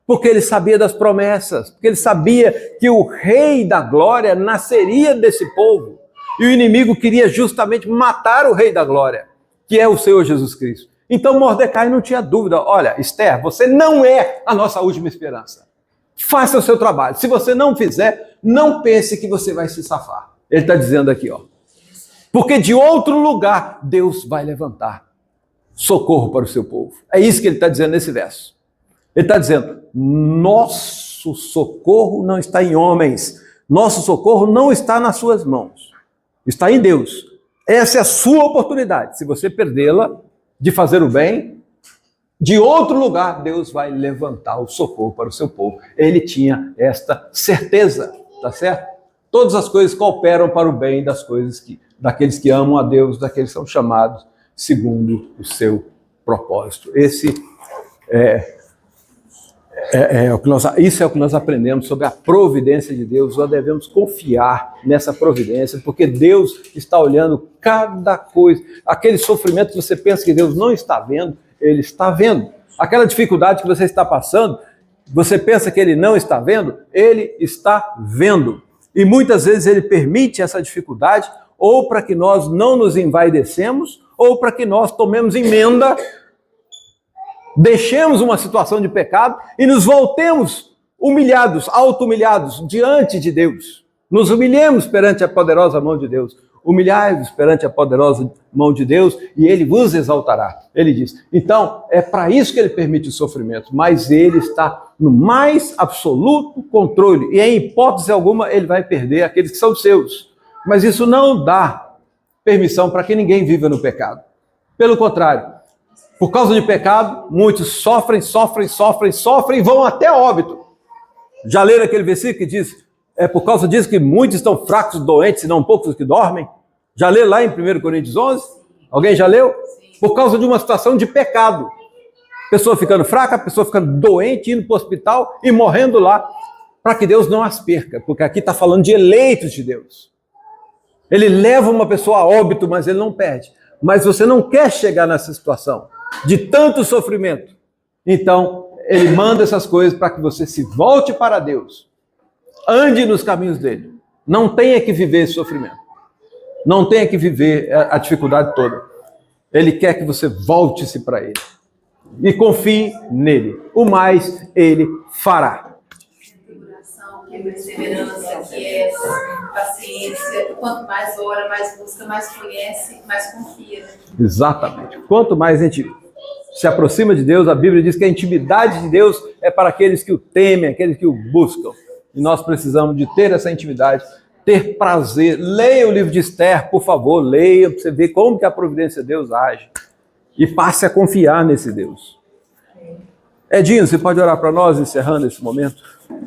Speaker 1: Porque ele sabia das promessas, porque ele sabia que o rei da glória nasceria desse povo. E o inimigo queria justamente matar o rei da glória, que é o Senhor Jesus Cristo. Então Mordecai não tinha dúvida, olha, Esther, você não é a nossa última esperança. Faça o seu trabalho. Se você não fizer, não pense que você vai se safar. Ele está dizendo aqui, ó. Porque de outro lugar Deus vai levantar socorro para o seu povo. É isso que ele está dizendo nesse verso. Ele está dizendo, nosso socorro não está em homens. Nosso socorro não está nas suas mãos. Está em Deus. Essa é a sua oportunidade. Se você perdê-la de fazer o bem, de outro lugar Deus vai levantar o socorro para o seu povo. Ele tinha esta certeza, tá certo? Todas as coisas cooperam para o bem daqueles que amam a Deus, daqueles que são chamados segundo o seu propósito. Esse isso é o que nós aprendemos sobre a providência de Deus. Nós devemos confiar nessa providência, porque Deus está olhando cada coisa. Aquele sofrimento que você pensa que Deus não está vendo, Ele está vendo. Aquela dificuldade que você está passando, você pensa que Ele não está vendo, Ele está vendo. E muitas vezes Ele permite essa dificuldade ou para que nós não nos envaidecemos, ou para que nós tomemos emenda, deixemos uma situação de pecado e nos voltemos humilhados, auto-humilhados diante de Deus. Nos humilhemos perante a poderosa mão de Deus. Humilhai-vos perante a poderosa mão de Deus e Ele vos exaltará. Ele diz. Então, é para isso que Ele permite o sofrimento, mas Ele está no mais absoluto controle e em hipótese alguma Ele vai perder aqueles que são seus. Mas isso não dá permissão para que ninguém viva no pecado. Pelo contrário, por causa de pecado, muitos sofrem e vão até óbito. Já leram aquele versículo que diz, é por causa disso que muitos estão fracos, doentes, e não poucos que dormem? Já leu lá em 1 Coríntios 11? Alguém já leu? Por causa de uma situação de pecado. Pessoa ficando fraca, pessoa ficando doente, indo para o hospital e morrendo lá, para que Deus não as perca, porque aqui está falando de eleitos de Deus. Ele leva uma pessoa a óbito, mas ele não perde. Mas você não quer chegar nessa situação de tanto sofrimento. Então, ele manda essas coisas para que você se volte para Deus. Ande nos caminhos dele. Não tenha que viver esse sofrimento. Não tenha que viver a dificuldade toda. Ele quer que você volte-se para ele. E confie nele. O mais ele fará.
Speaker 2: Que é perseverança, que é paciência. Quanto mais ora, mais busca, mais conhece, mais confia.
Speaker 1: Exatamente. Quanto mais a gente se aproxima de Deus, a Bíblia diz que a intimidade de Deus é para aqueles que o temem, aqueles que o buscam. E nós precisamos de ter essa intimidade, ter prazer. Leia o livro de Esther, por favor, leia, para você ver como que a providência de Deus age. E passe a confiar nesse Deus. Edinho, você pode orar para nós, encerrando esse momento?